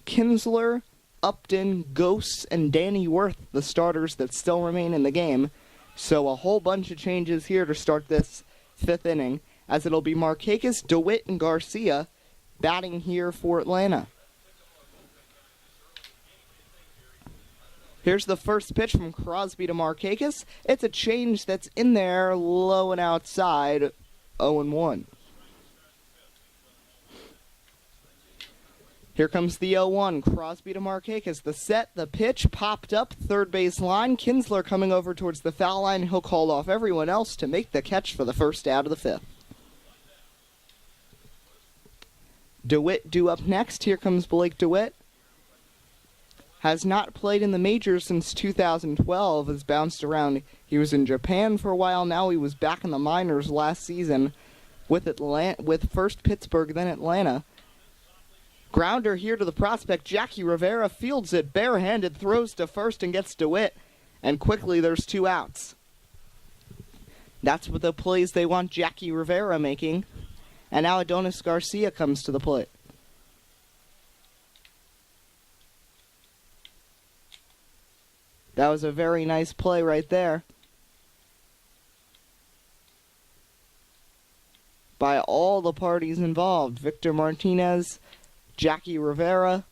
Kinsler, Upton, Ghosts, and Danny Worth, the starters that still remain in the game. So a whole bunch of changes here to start this fifth inning. As it'll be Markakis, DeWitt, and Garcia batting here for Atlanta. Here's the first pitch from Crosby to Markakis. It's a change that's in there, low and outside, 0-1. Here comes the 0-1, Crosby to Markakis. The set, the pitch, popped up, third base line. Kinsler coming over towards the foul line. He'll call off everyone else to make the catch for the first out of the fifth. DeWitt due up next. Here comes Blake DeWitt. Has not played in the majors since 2012, has bounced around. He was in Japan for a while, now he was back in the minors last season with first Pittsburgh, then Atlanta. Grounder here to the prospect, Jackie Rivera fields it barehanded, throws to first and gets DeWitt, and quickly there's two outs. That's what the plays they want Jackie Rivera making, and now Adonis Garcia comes to the plate. That was a very nice play right there by all the parties involved. Victor Martinez, Jackie Rivera.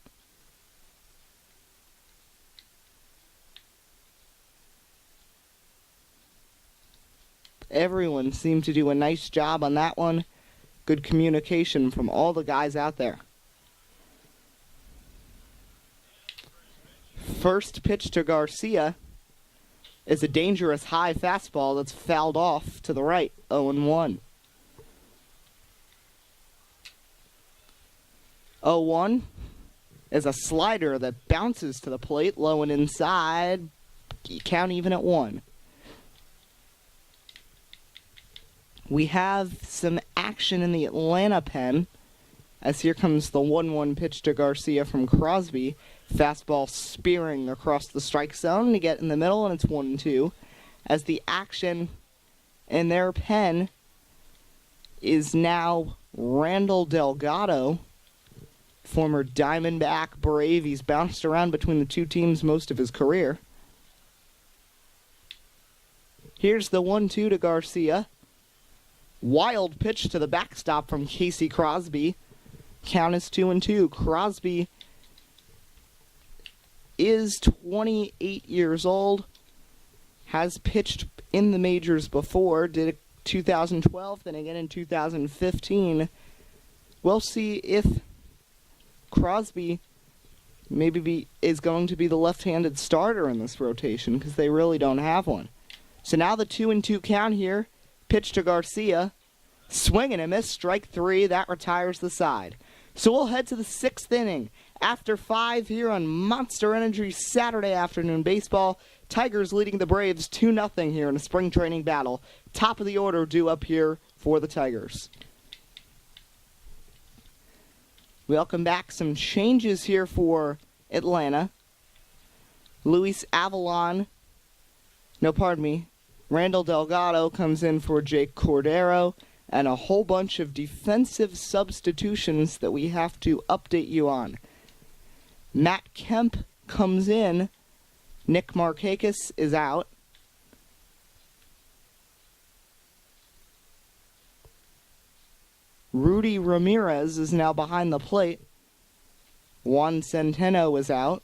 Everyone seemed to do a nice job on that one. Good communication from all the guys out there. First pitch to Garcia is a dangerous high fastball that's fouled off to the right, 0-1. 0-1 is a slider that bounces to the plate, low and inside. Count even at 1. We have some action in the Atlanta pen, as here comes the 1-1 pitch to Garcia from Crosby. Fastball spearing across the strike zone to get in the middle, and it's 1-2. As the action in their pen is now Randall Delgado, former Diamondback Brave. He's bounced around between the two teams most of his career. Here's the 1-2 to Garcia. Wild pitch to the backstop from Casey Crosby. Count is 2-2. Crosby is 28 years old, has pitched in the majors before, did it 2012, then again in 2015. We'll see if Crosby is going to be the left-handed starter in this rotation, because they really don't have one. So now the 2-2 count here. Pitch to Garcia. Swing and a miss, strike 3. That retires the side. So we'll head to the 6th inning after 5 here on Monster Energy Saturday afternoon baseball. Tigers leading the Braves 2-0 here in a spring training battle. Top of the order due up here for the Tigers. Welcome back. Some changes here for Atlanta. Randall Delgado comes in for Jake Cordero, and a whole bunch of defensive substitutions that we have to update you on. Matt Kemp comes in. Nick Markakis is out. Rudy Ramirez is now behind the plate. Juan Centeno is out.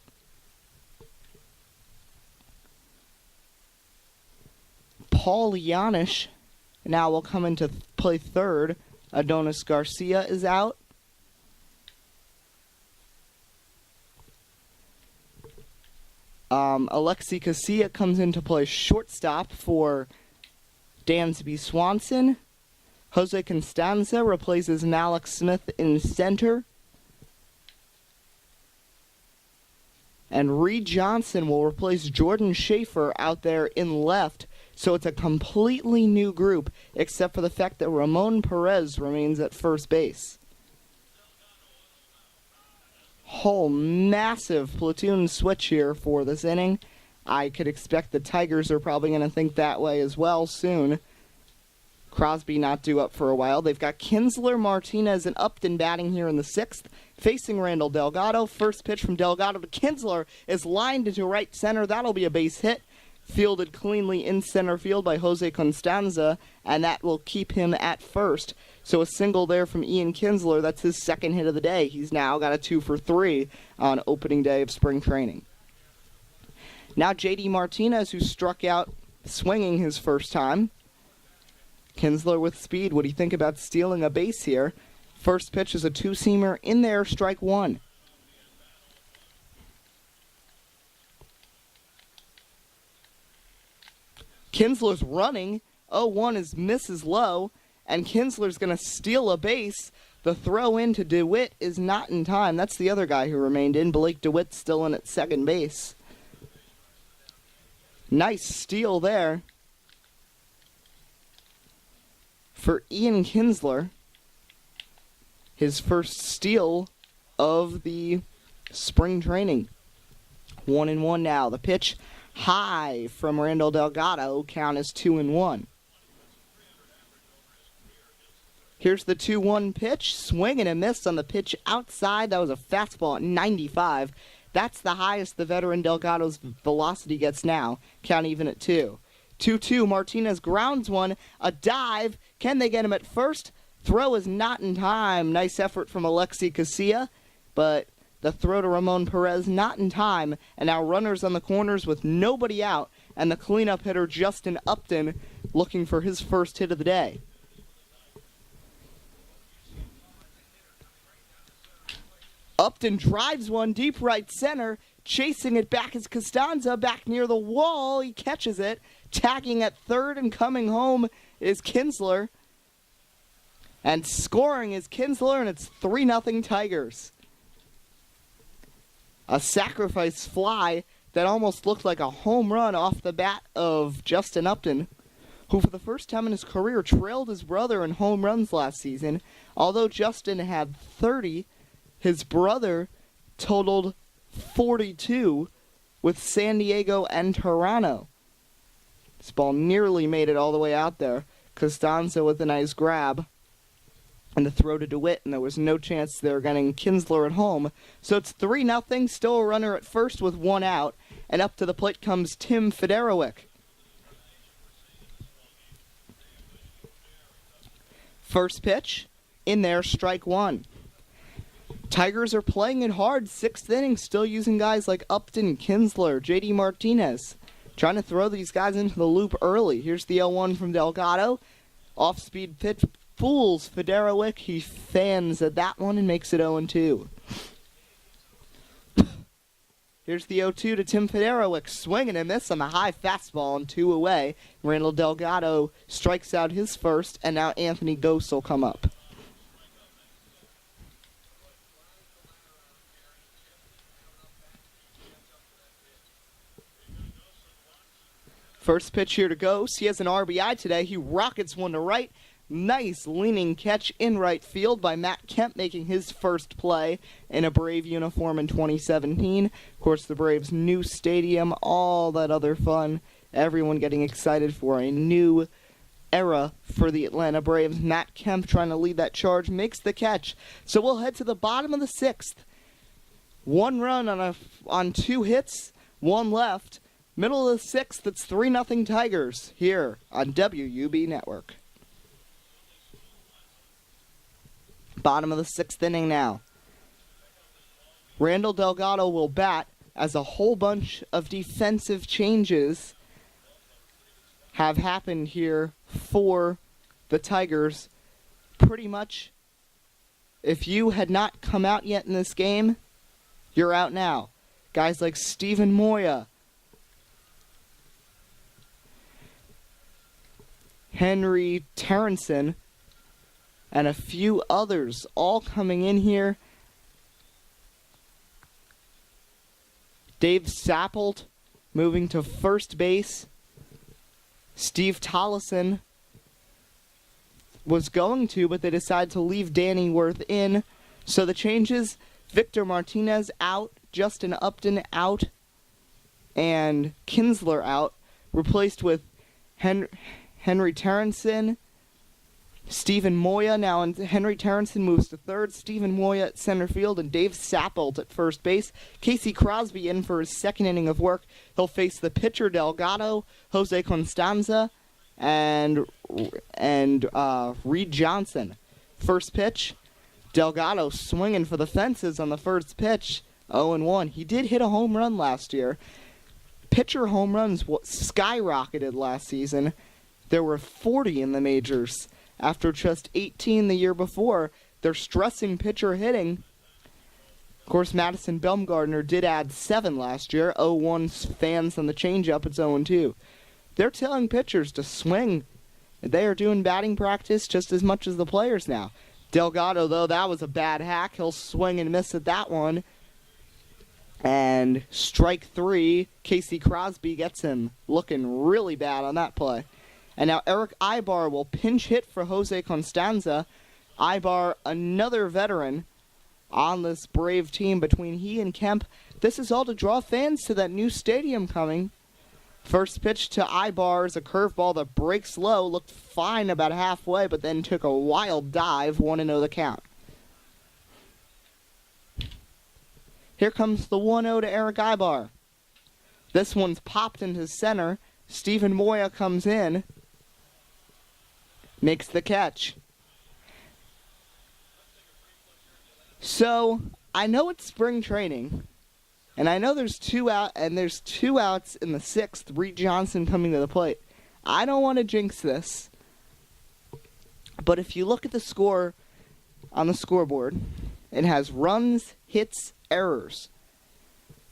Paul Yanish now will come into play third. Adonis Garcia is out. Alexi Casilla comes into play shortstop for Dansby Swanson. Jose Constanza replaces Malik Smith in center. And Reed Johnson will replace Jordan Schaefer out there in left. So it's a completely new group, except for the fact that Ramon Perez remains at first base. Whole massive platoon switch here for this inning. I could expect the Tigers are probably going to think that way as well soon. Crosby not due up for a while. They've got Kinsler, Martinez, and Upton batting here in the 6th, facing Randall Delgado. First pitch from Delgado to Kinsler is lined into right center. That'll be a base hit. Fielded cleanly in center field by Jose Constanza, and that will keep him at first. So a single there from Ian Kinsler. That's his second hit of the day. He's now got a 2 for 3 on opening day of spring training. Now J.D. Martinez, who struck out swinging his first time. Kinsler with speed. What do you think about stealing a base here? First pitch is a two-seamer in there, strike one. Kinsler's running. 0-1 is misses low, and Kinsler's going to steal a base. The throw in to DeWitt is not in time. That's the other guy who remained in. Blake DeWitt's still in at second base. Nice steal there for Ian Kinsler. His first steal of the spring training. 1-1 now. The pitch high from Randall Delgado. Count is 2-1. Here's the 2-1 pitch. Swing and a miss on the pitch outside. That was a fastball at 95. That's the highest the veteran Delgado's velocity gets now. Count even at 2. 2-2. Martinez grounds one. A dive. Can they get him at first? Throw is not in time. Nice effort from Alexi Casilla, but the throw to Ramon Perez not in time. And now runners on the corners with nobody out, and the cleanup hitter Justin Upton looking for his first hit of the day. Upton drives one deep right center. Chasing it back is Costanza. Back near the wall. He catches it. Tagging at third and coming home is Kinsler. And scoring is Kinsler, and it's 3-0 Tigers. A sacrifice fly that almost looked like a home run off the bat of Justin Upton, who for the first time in his career trailed his brother in home runs last season. Although Justin had 30, his brother totaled 42 with San Diego and Toronto. This ball nearly made it all the way out there. Costanza with a nice grab. And the throw to DeWitt, and there was no chance they were getting Kinsler at home. So it's 3-0, still a runner at first with one out. And up to the plate comes Tim Federowick. First pitch, in there, strike one. Tigers are playing it hard, 6th inning, still using guys like Upton, Kinsler, J.D. Martinez. Trying to throw these guys into the loop early. Here's the 0-1 from Delgado. Off-speed pitch fools Federowick. He fans at that one and makes it 0-2. Here's the 0-2 to Tim Federowick. Swing and a miss on the high fastball and 2 away. Randall Delgado strikes out his first, and now Anthony Gose will come up. First pitch here to Gose. He has an RBI today. He rockets one to right. Nice leaning catch in right field by Matt Kemp, making his first play in a Brave uniform in 2017. Of course, the Braves' new stadium, all that other fun. Everyone getting excited for a new era for the Atlanta Braves. Matt Kemp trying to lead that charge, makes the catch. So we'll head to the bottom of the sixth. One run on 2 hits, 1 left. Middle of the sixth, it's 3-0 Tigers here on WUB Network. Bottom of the 6th inning now. Randall Delgado will bat as a whole bunch of defensive changes have happened here for the Tigers. Pretty much, if you had not come out yet in this game, you're out now. Guys like Steven Moya, Henry Terrenson, and a few others all coming in here. Dave Sappold moving to first base. Steve Tollison was going to, but they decided to leave Danny Worth in. So the changes, Victor Martinez out, Justin Upton out, and Kinsler out, replaced with Henry Terrenson, Steven Moya now, and Henry Terrenson moves to third. Steven Moya at center field, and Dave Sappold at first base. Casey Crosby in for his second inning of work. He'll face the pitcher Delgado, Jose Constanza, and Reed Johnson. First pitch, Delgado swinging for the fences on the first pitch. 0-1. He did hit a home run last year. Pitcher home runs skyrocketed last season. There were 40 in the majors. After just 18 the year before, they're stressing pitcher hitting. Of course, Madison Bumgarner did add 7 last year. 0-1 fans on the changeup. It's 0-2. They're telling pitchers to swing. They are doing batting practice just as much as the players now. Delgado, though, that was a bad hack. He'll swing and miss at that one. And strike 3, Casey Crosby gets him looking really bad on that play. And now Eric Ibar will pinch hit for Jose Constanza. Ibar, another veteran on this Brave team between he and Kemp. This is all to draw fans to that new stadium coming. First pitch to Ibar is a curveball that breaks low. Looked fine about halfway, but then took a wild dive. 1-0 the count. Here comes the 1-0 to Eric Ibar. This one's popped into center. Steven Moya comes in. Makes the catch. So, I know it's spring training, and I know there's 2 outs in the 6th, Reed Johnson coming to the plate. I don't want to jinx this, but if you look at the score on the scoreboard, it has runs, hits, errors.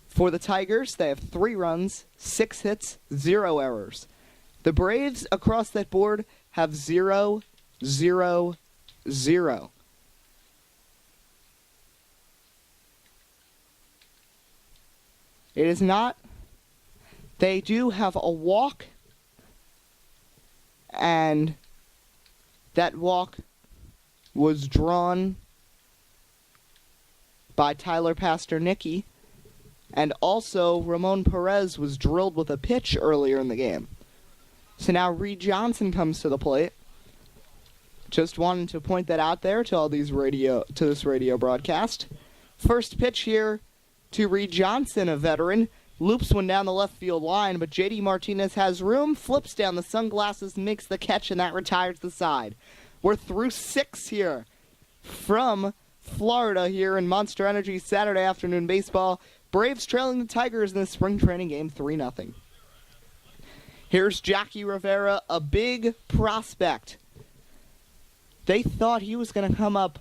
For the Tigers, they have 3 runs, 6 hits, 0 errors. The Braves across that board have 0, 0, 0. It is not. They do have a walk, and that walk was drawn by Tyler Pastornicki, and also Ramon Perez was drilled with a pitch earlier in the game. So now Reed Johnson comes to the plate. Just wanted to point that out there to this radio broadcast. First pitch here to Reed Johnson, a veteran. Loops one down the left field line, but J.D. Martinez has room, flips down the sunglasses, makes the catch, and that retires the side. We're through 6 here from Florida here in Monster Energy Saturday afternoon baseball. Braves trailing the Tigers in the spring training game 3-0. Here's Jackie Rivera, a big prospect. They thought he was going to come up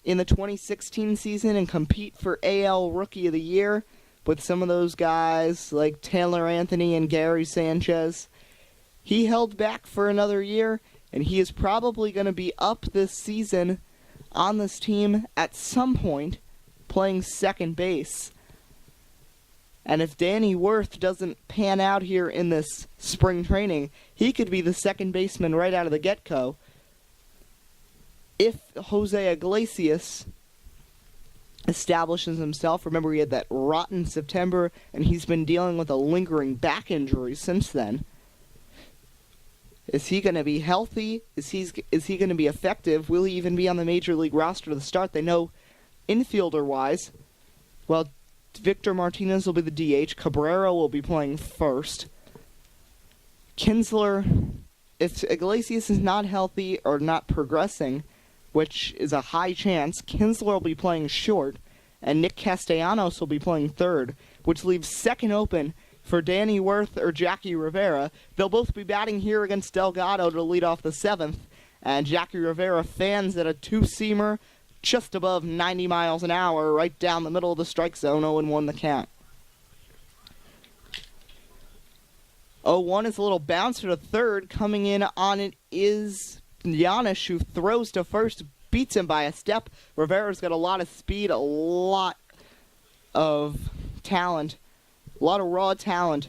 in the 2016 season and compete for AL Rookie of the Year with some of those guys like Taylor Anthony and Gary Sanchez. He held back for another year, and he is probably going to be up this season on this team at some point playing second base. And if Danny Worth doesn't pan out here in this spring training, he could be the second baseman right out of the get-go. If Jose Iglesias establishes himself, remember he had that rotten September, and he's been dealing with a lingering back injury since then. Is he going to be healthy? Is he going to be effective? Will he even be on the Major League roster to the start? They know infielder-wise, well, Victor Martinez will be the DH. Cabrera will be playing first. Kinsler, if Iglesias is not healthy or not progressing, which is a high chance, Kinsler will be playing short, and Nick Castellanos will be playing third, which leaves second open for Danny Worth or Jackie Rivera. They'll both be batting here against Delgado to lead off the seventh, and Jackie Rivera fans at a two-seamer just above 90 miles an hour right down the middle of the strike zone, 0-1 the count. 0-1 is a little bouncer to third. Coming in on it is Giannis, who throws to first, beats him by a step. Rivera's got a lot of speed, a lot of talent, a lot of raw talent.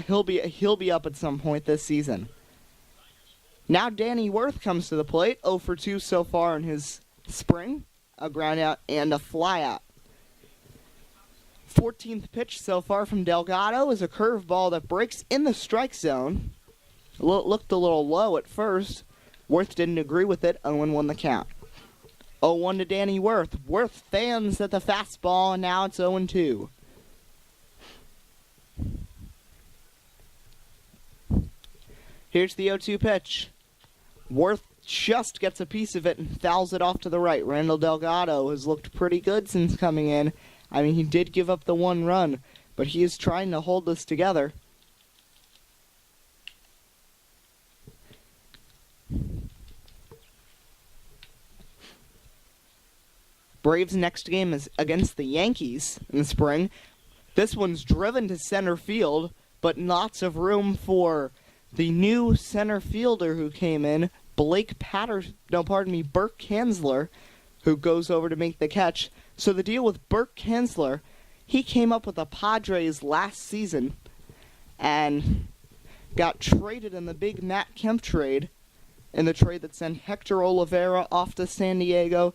He'll be up at some point this season. Now Danny Worth comes to the plate, 0 for 2 so far in his spring, a ground out and a fly out. 14th pitch so far from Delgado is a curveball that breaks in the strike zone. Looked a little low at first. Worth didn't agree with it, 0-1 the count. 0-1 to Danny Worth. Worth fans at the fastball, and now it's 0-2. Here's the 0-2 pitch. Worth just gets a piece of it and fouls it off to the right. Randall Delgado has looked pretty good since coming in. I mean, he did give up the one run, but he is trying to hold this together. Braves' next game is against the Yankees in the spring. This one's driven to center field, but lots of room for the new center fielder who came in, Burke Kinsler, who goes over to make the catch. So the deal with Burke Kinsler, he came up with the Padres last season and got traded in the big Matt Kemp trade, in the trade that sent Hector Olivera off to San Diego,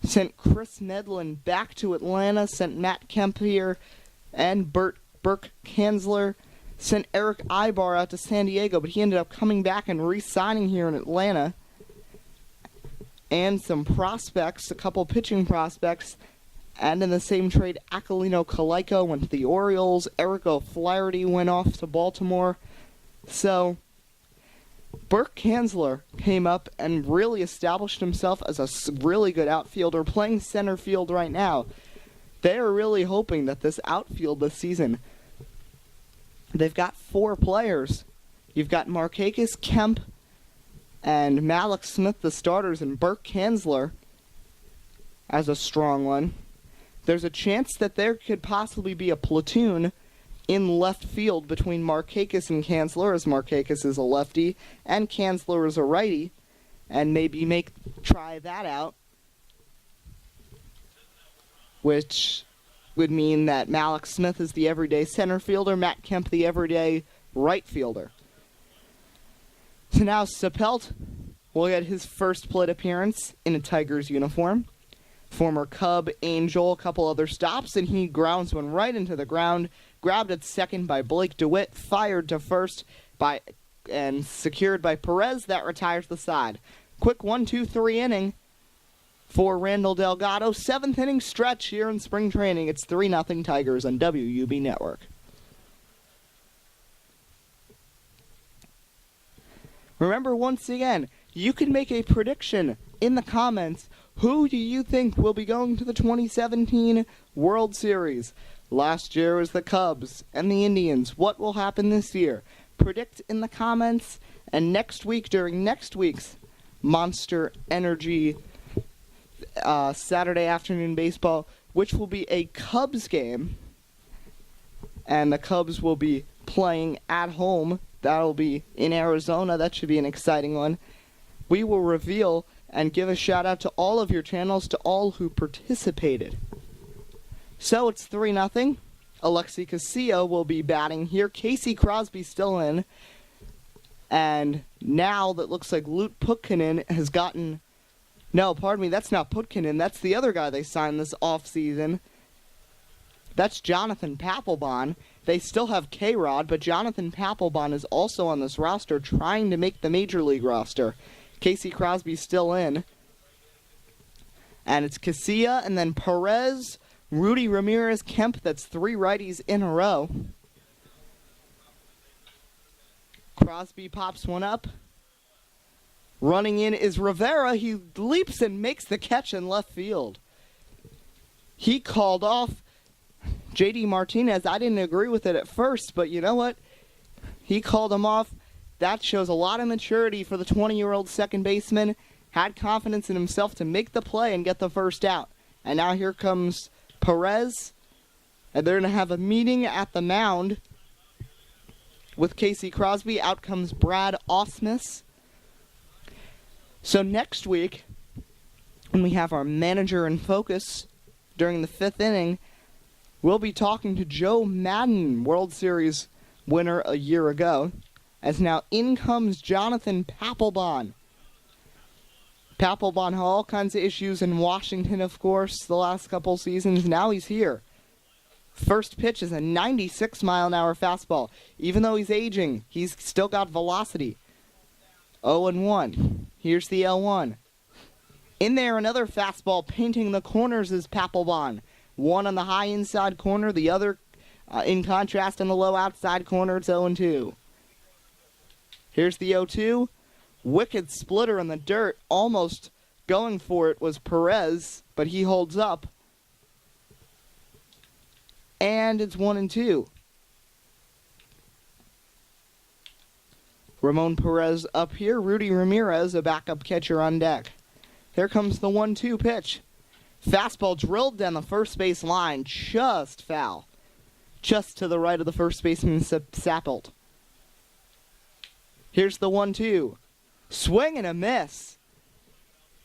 sent Chris Nedlin back to Atlanta, sent Matt Kemp here, and Burke Kinsler sent Eric Ibar out to San Diego, but he ended up coming back and re-signing here in Atlanta. And some prospects, a couple pitching prospects, and in the same trade, Aquilino Calico went to the Orioles, Eric O'Flaherty went off to Baltimore. So Burke Kinsler came up and really established himself as a really good outfielder, playing center field right now. They are really hoping that this outfield this season, they've got 4 players. You've got Markakis, Kemp, and Malik Smith, the starters, and Burke Kinsler as a strong one. There's a chance that there could possibly be a platoon in left field between Markakis and Kinsler, as Markakis is a lefty and Kinsler is a righty, and maybe try that out, which would mean that Malik Smith is the everyday center fielder, Matt Kemp the everyday right fielder. So now Sapelt will get his first plate appearance in a Tigers uniform. Former Cub, Angel, a couple other stops, and he grounds one right into the ground. Grabbed at second by Blake DeWitt, fired to first and secured by Perez. That retires the side. Quick 1-2-3 inning for Randall Delgado. 7th inning stretch here in spring training. It's 3-0 Tigers on WUB Network. Remember, once again, you can make a prediction in the comments. Who do you think will be going to the 2017 World Series? Last year was the Cubs and the Indians. What will happen this year? Predict in the comments. And next week, during next week's Monster Energy Saturday afternoon baseball, which will be a Cubs game, and the Cubs will be playing at home. That'll be in Arizona. That should be an exciting one. We will reveal and give a shout out to all of your channels, to all who participated. So it's 3-0. Alexi Casilla will be batting here. Casey Crosby still in. And now that looks like Lut Putkinen has gotten... No, pardon me, that's not Putkinen. That's the other guy they signed this offseason. That's Jonathan Papelbon. They still have K-Rod, but Jonathan Papelbon is also on this roster trying to make the Major League roster. Casey Crosby's still in. And it's Casilla and then Perez, Rudy Ramirez, Kemp. That's 3 righties in a row. Crosby pops one up. Running in is Rivera. He leaps and makes the catch in left field. He called off J.D. Martinez. I didn't agree with it at first, but you know what? He called him off. That shows a lot of maturity for the 20-year-old second baseman. Had confidence in himself to make the play and get the first out. And now here comes Perez. And they're going to have a meeting at the mound with Casey Crosby. Out comes Brad Ausmus. So next week, when we have our manager in focus during the 5th inning, we'll be talking to Joe Madden, World Series winner a year ago, as now in comes Jonathan Papelbon. Papelbon had all kinds of issues in Washington, of course, the last couple seasons. Now he's here. First pitch is a 96-mile-an-hour fastball. Even though he's aging, he's still got velocity. 0-1. Here's the 0-1. In there, another fastball painting the corners is Papelbon. One on the high inside corner, the other in contrast on the low outside corner. It's 0-2. Here's the 0-2. Wicked splitter in the dirt. Almost going for it was Perez, but he holds up. And it's 1-2. Ramon Perez up here. Rudy Ramirez, a backup catcher on deck. Here comes the 1-2 pitch. Fastball drilled down the first base line. Just foul. Just to the right of the first baseman, Sapelt. Here's the 1-2. Swing and a miss.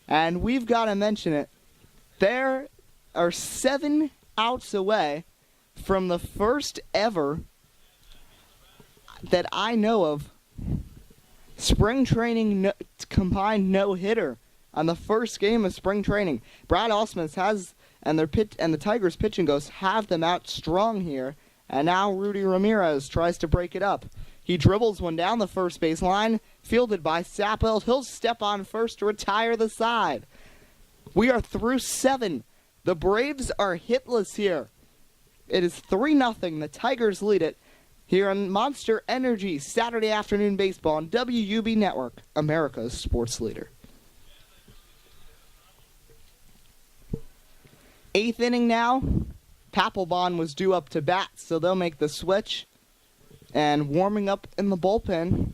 And we've got to mention it. There are 7 outs away from the first ever that I know of spring training combined no-hitter on the first game of spring training. Brad Ausmus has, and the Tigers pitching ghosts have them out strong here, and now Rudy Ramirez tries to break it up. He dribbles one down the first base line, fielded by Sapelt. He'll step on first to retire the side. We are through 7. The Braves are hitless here. It is 3-0. The Tigers lead it here on Monster Energy Saturday afternoon baseball on WUB Network, America's sports leader. 8th inning now. Papelbon was due up to bat, so they'll make the switch. And warming up in the bullpen,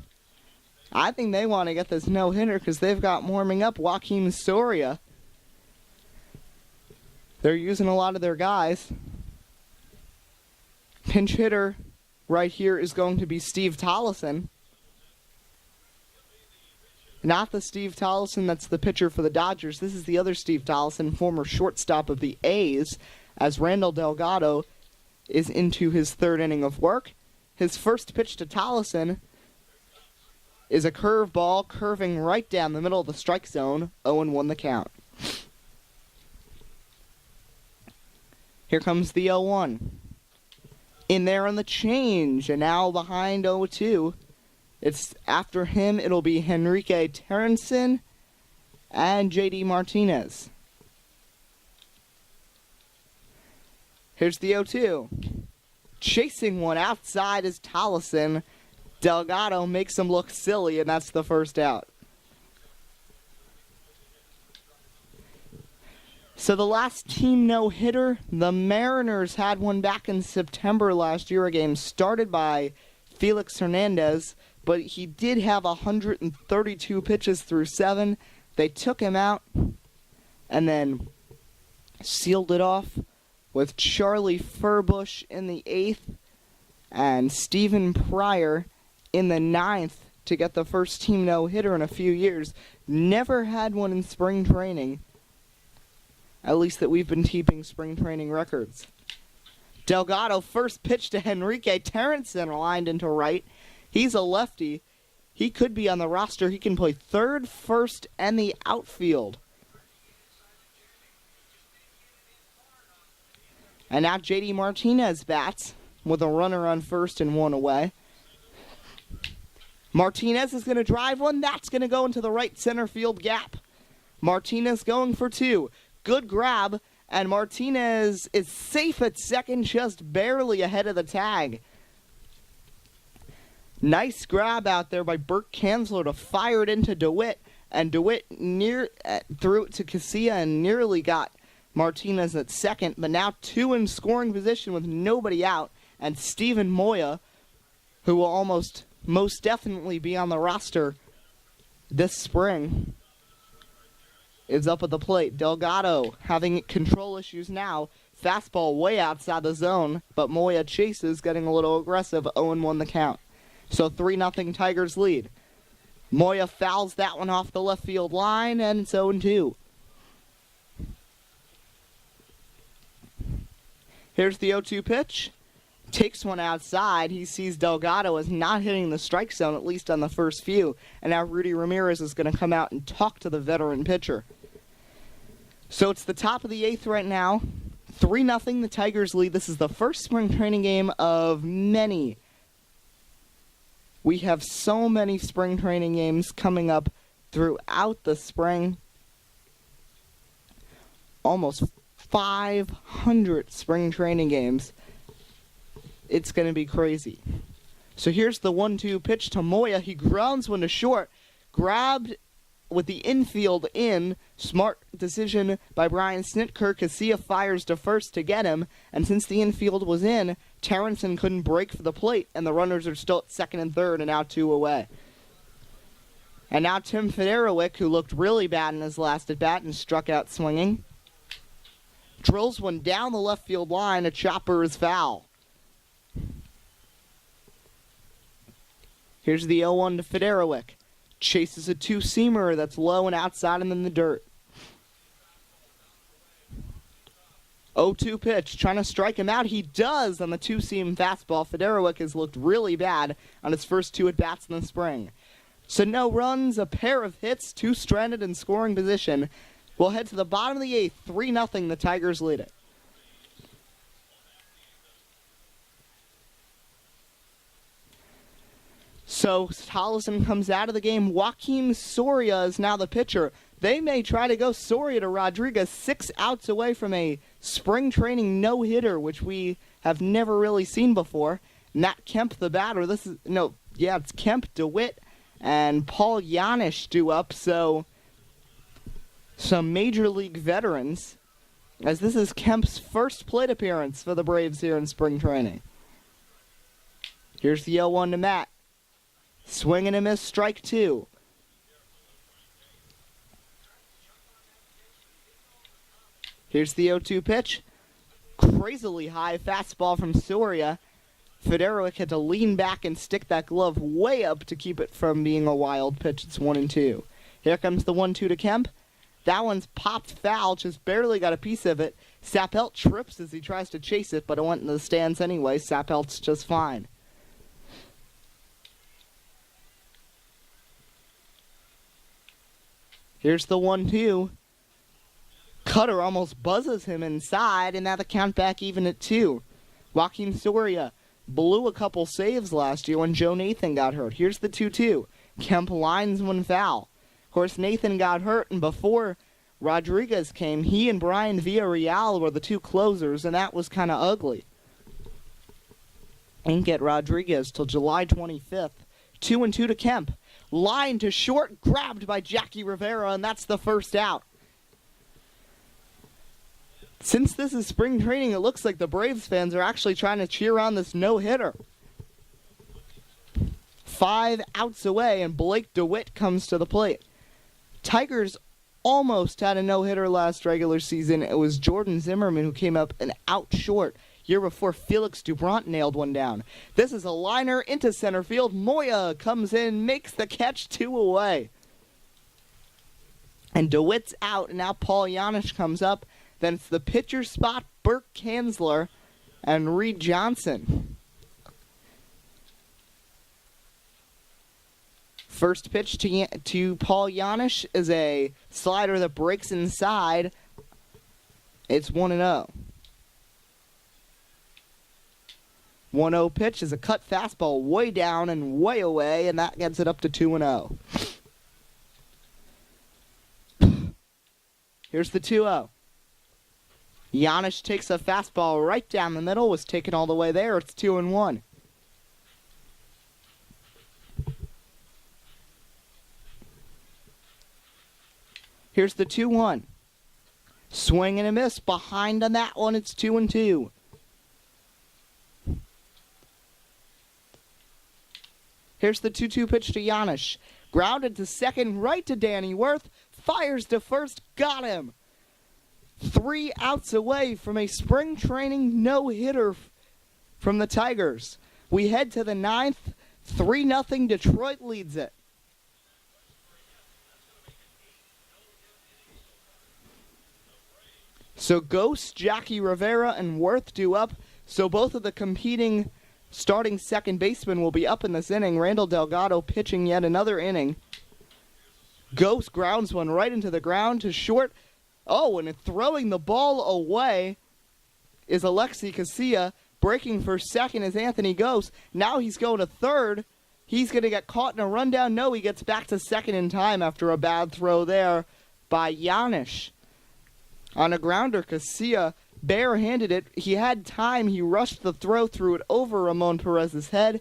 I think they want to get this no-hitter because they've got warming up Joaquin Soria. They're using a lot of their guys. Pinch hitter right here is going to be Steve Tollison. Not the Steve Tollison that's the pitcher for the Dodgers. This is the other Steve Tollison, former shortstop of the A's, as Randall Delgado is into his 3rd inning of work. His first pitch to Tollison is a curveball curving right down the middle of the strike zone. 0-1 the count. Here comes the 0-1. In there on the change, and now behind 0-2. It's after him, it'll be Henrique Terrenson and J.D. Martinez. Here's the 0-2. Chasing one outside is Tollison. Delgado makes him look silly, and that's the first out. So the last team no-hitter, the Mariners had one back in September last year, a game started by Felix Hernandez, but he did have 132 pitches through 7. They took him out and then sealed it off with Charlie Furbush in the 8th and Stephen Pryor in the 9th to get the first team no-hitter in a few years. Never had one in spring training, at least that we've been keeping spring training records. Delgado, first pitch to Henrique Terrenson, lined into right. He's a lefty. He could be on the roster. He can play third, first, and the outfield. And now J.D. Martinez bats with a runner on first and one away. Martinez is going to drive one. That's going to go into the right center field gap. Martinez going for two. Good grab, and Martinez is safe at second, just barely ahead of the tag. Nice grab out there by Burt Kanzler to fire it into DeWitt, and DeWitt threw it to Casilla and nearly got Martinez at second, but now two in scoring position with nobody out, and Steven Moya, who will most definitely be on the roster this spring, is up at the plate. Delgado having control issues now. Fastball way outside the zone, but Moya chases, getting a little aggressive. 0-1 the count. So 3-0 Tigers lead. Moya fouls that one off the left field line, and it's 0-2. Here's the 0-2 pitch. Takes one outside. He sees Delgado as not hitting the strike zone, at least on the first few. And now Rudy Ramirez is going to come out and talk to the veteran pitcher. So it's the top of the 8th right now. 3-0 the Tigers lead. This is the first spring training game of many. We have so many spring training games coming up throughout the spring. Almost 500 spring training games. It's going to be crazy. So here's the 1-2 pitch to Moya. He grounds one to short. Grabbed with the infield in. Smart decision by Brian Snitker. Casilla fires to first to get him. And since the infield was in, Terrenson couldn't break for the plate. And the runners are still at second and third and now 2 away. And now Tim Federowick, who looked really bad in his last at-bat and struck out swinging, drills one down the left field line. A chopper is foul. Here's the 0-1 to Federowick. Chases a two-seamer that's low and outside and in the dirt. 0-2 pitch, trying to strike him out. He does on the two-seam fastball. Federowick has looked really bad on his first 2 at-bats in the spring. So no runs, a pair of hits, 2 stranded in scoring position. We'll head to the bottom of the 8th, 3-0, the Tigers lead it. So Tolleson comes out of the game. Joaquin Soria is now the pitcher. They may try to go Soria to Rodriguez, 6 outs away from a spring training no-hitter, which we have never really seen before. Nat Kemp, the batter. It's Kemp, DeWitt, and Paul Janisch due up. So some major league veterans, as this is Kemp's first plate appearance for the Braves here in spring training. Here's the 0-1 to Matt. Swing and a miss, strike 2. Here's the 0-2 pitch. Crazily high fastball from Soria. Federowick had to lean back and stick that glove way up to keep it from being a wild pitch. It's 1-2. Here comes the 1-2 to Kemp. That one's popped foul, just barely got a piece of it. Sappelt trips as he tries to chase it, but it went into the stands anyway. Sappelt's just fine. Here's the 1-2. Cutter almost buzzes him inside, and now the count back even at 2. Joaquin Soria blew a couple saves last year when Joe Nathan got hurt. Here's the 2-2. Kemp lines one foul. Of course, Nathan got hurt, and before Rodriguez came, he and Brian Villarreal were the 2 closers, and that was kind of ugly. Ain't get Rodriguez till July 25th. 2-2 to Kemp. Line to short, grabbed by Jackie Rivera, and that's the first out. Since this is spring training, it looks like the Braves fans are actually trying to cheer on this no-hitter. 5 outs away, and Blake DeWitt comes to the plate. Tigers almost had a no-hitter last regular season. It was Jordan Zimmerman who came up an out short. Year before, Felix Dubront nailed one down. This is a liner into center field. Moya comes in, makes the catch, 2 away. And DeWitt's out, and now Paul Janisch comes up. Then it's the pitcher spot, Burt Kanzler. and Reed Johnson. First pitch to Paul Janisch is a slider that breaks inside. It's 1-0. 1-0 pitch is a cut fastball way down and way away, and that gets it up to 2-0. Here's the 2-0. Janisch takes a fastball right down the middle, was taken all the way there. It's 2-1. Here's the 2-1. Swing and a miss. Behind on that one, it's 2-2. Here's the 2-2 pitch to Janisch. Grounded to second, right to Danny Worth. Fires to first, got him. 3 outs away from a spring training no-hitter from the Tigers. We head to the 9th. 3-0, Detroit leads it. So Ghost, Jackie Rivera, and Worth due up. So both of the competing starting second basemen will be up in this inning. Randall Delgado pitching yet another inning. Ghost grounds one right into the ground to short. Oh, and throwing the ball away is Alexi Casilla. Breaking for second is Anthony Ghost. Now he's going to third. He's going to get caught in a rundown. No, he gets back to second in time after a bad throw there by Janisch. On a grounder, Casilla barehanded it. He had time. He rushed the throw, threw it over Ramon Perez's head.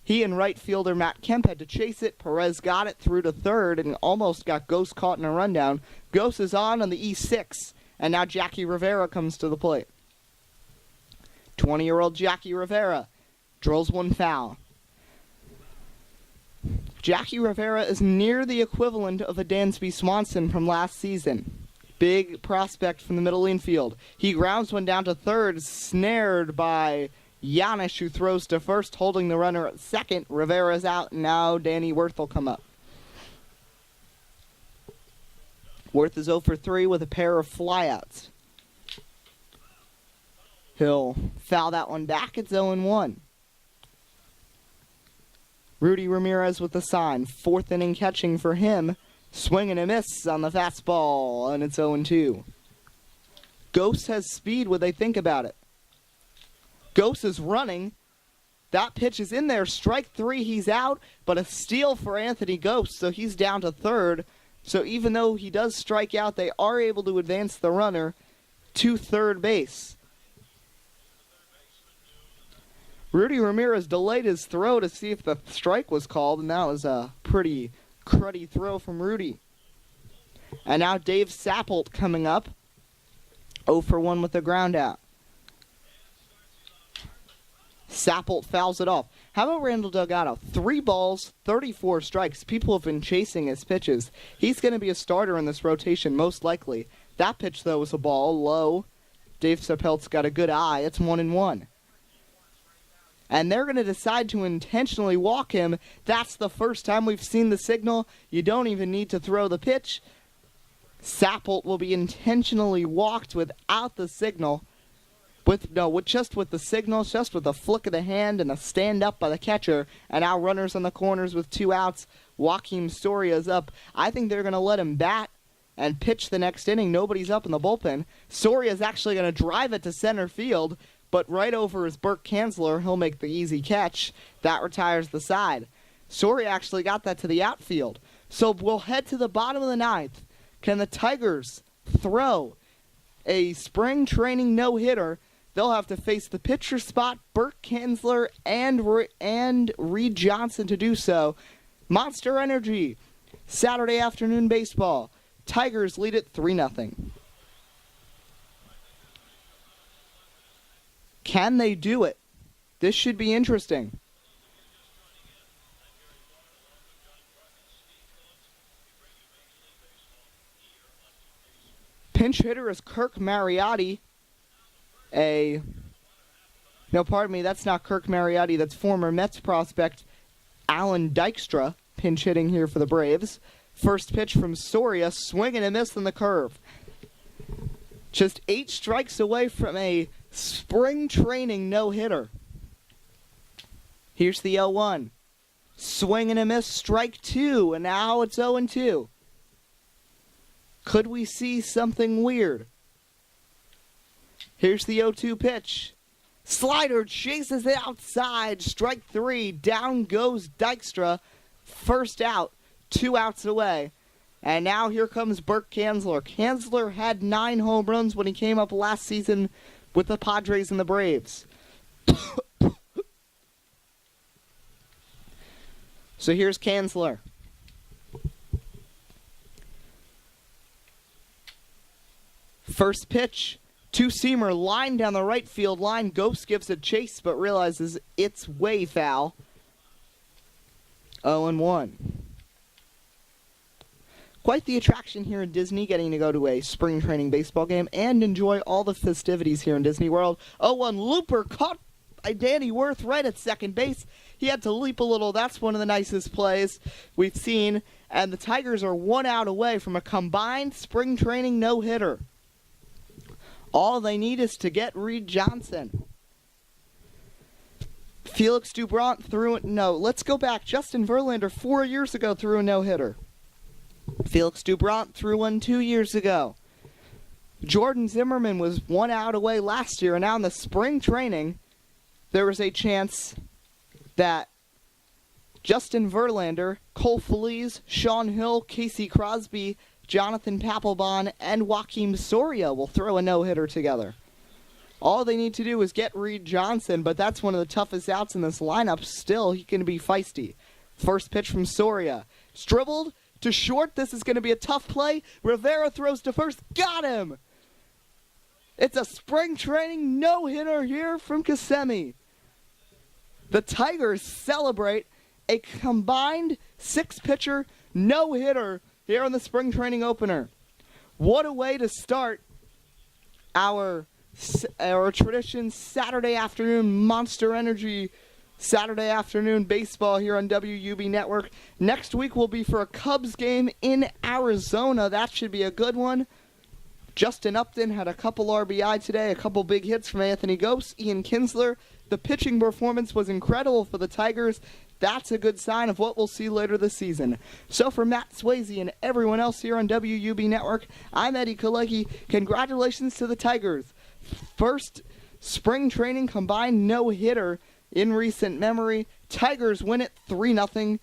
He and right fielder Matt Kemp had to chase it. Perez got it through to third and almost got Ghost caught in a rundown. Ghost is on the E6, and now Jackie Rivera comes to the plate. 20-year-old Jackie Rivera drills one foul. Jackie Rivera is near the equivalent of a Dansby Swanson from last season. Big prospect from the middle infield. He grounds one down to third, snared by Janisch, who throws to first, holding the runner at second. Rivera's out, and now Danny Worth will come up. Worth is 0 for 3 with a pair of flyouts. He'll foul that one back. It's 0-1. Rudy Ramirez with the sign. 4th inning catching for him. Swing and a miss on the fastball, and it's 0-2. Ghost has speed. What they think about it? Ghost is running. That pitch is in there. Strike 3, he's out, but a steal for Anthony Ghost, so he's down to third. So even though he does strike out, they are able to advance the runner to third base. Rudy Ramirez delayed his throw to see if the strike was called, and that was a pretty cruddy throw from Rudy. And now Dave Sappolt coming up. 0 for 1 with the ground out. Sappolt fouls it off. How about Randall Delgado? 3 balls, 34 strikes. People have been chasing his pitches. He's going to be a starter in this rotation, most likely. That pitch, though, was a ball, low. Dave Sappolt's got a good eye. It's 1-1. And they're going to decide to intentionally walk him. That's the first time we've seen the signal. You don't even need to throw the pitch. Sappolt will be intentionally walked without the signal. Just with the signals, just with a flick of the hand and a stand up by the catcher. And now runners on the corners with 2 outs. Joaquim Soria's up. I think they're going to let him bat and pitch the next inning. Nobody's up in the bullpen. Soria's actually going to drive it to center field. But right over is Burke Kanzler. He'll make the easy catch. That retires the side. Soria actually got that to the outfield. So we'll head to the bottom of the 9th. Can the Tigers throw a spring training no-hitter? They'll have to face the pitcher spot, Burke Kanzler, and Reed Johnson to do so. Monster Energy, Saturday afternoon baseball. Tigers lead it 3-0. Can they do it? This should be interesting. Pinch hitter is Kirk Mariotti. That's not Kirk Mariotti. That's former Mets prospect Alan Dykstra pinch hitting here for the Braves. First pitch from Soria, swing and a miss on the curve. Just 8 strikes away from a spring training no-hitter. Here's the 0-1. Swing and a miss, strike 2, and now it's 0-2. Could we see something weird? Here's the 0-2 pitch. Slider chases it outside, strike 3, down goes Dykstra, first out, 2 outs away. And now here comes Burke Kanzler. Kanzler had 9 home runs when he came up last season with the Padres and the Braves. So here's Kanzler. First pitch, two-seamer, line down the right field line. Ghost gives a chase but realizes it's way foul. 0-1. Quite the attraction here in Disney, getting to go to a spring training baseball game and enjoy all the festivities here in Disney World. 0-1 looper caught by Danny Worth right at second base. He had to leap a little. That's one of the nicest plays we've seen. And the Tigers are 1 out away from a combined spring training no-hitter. All they need is to get Reed Johnson. Felix Doubront threw it. No, let's go back. Justin Verlander 4 years ago threw a no-hitter. Felix Doubront threw one 2 years ago. Jordan Zimmerman was 1 out away last year, and now in the spring training, there was a chance that Justin Verlander, Cole Feliz, Sean Hill, Casey Crosby, Jonathan Papelbon, and Joaquin Soria will throw a no-hitter together. All they need to do is get Reed Johnson, but that's one of the toughest outs in this lineup. Still, he can be feisty. First pitch from Soria. It's dribbled to short. This is going to be a tough play. Rivera throws to first. Got him! It's a spring training no-hitter here from Kissimmee. The Tigers celebrate a combined 6-pitcher no-hitter here in the spring training opener. What a way to start our tradition Saturday afternoon Monster Energy Saturday afternoon baseball here on WUB Network. Next week will be for a Cubs game in Arizona. That should be a good one. Justin Upton had a couple RBI today, a couple big hits from Anthony Ghost, Ian Kinsler. The pitching performance was incredible for the Tigers. That's a good sign of what we'll see later this season. So for Matt Swayze and everyone else here on WUB Network, I'm Eddie Kalecki. Congratulations to the Tigers. First spring training combined no-hitter in recent memory. Tigers win it 3-0.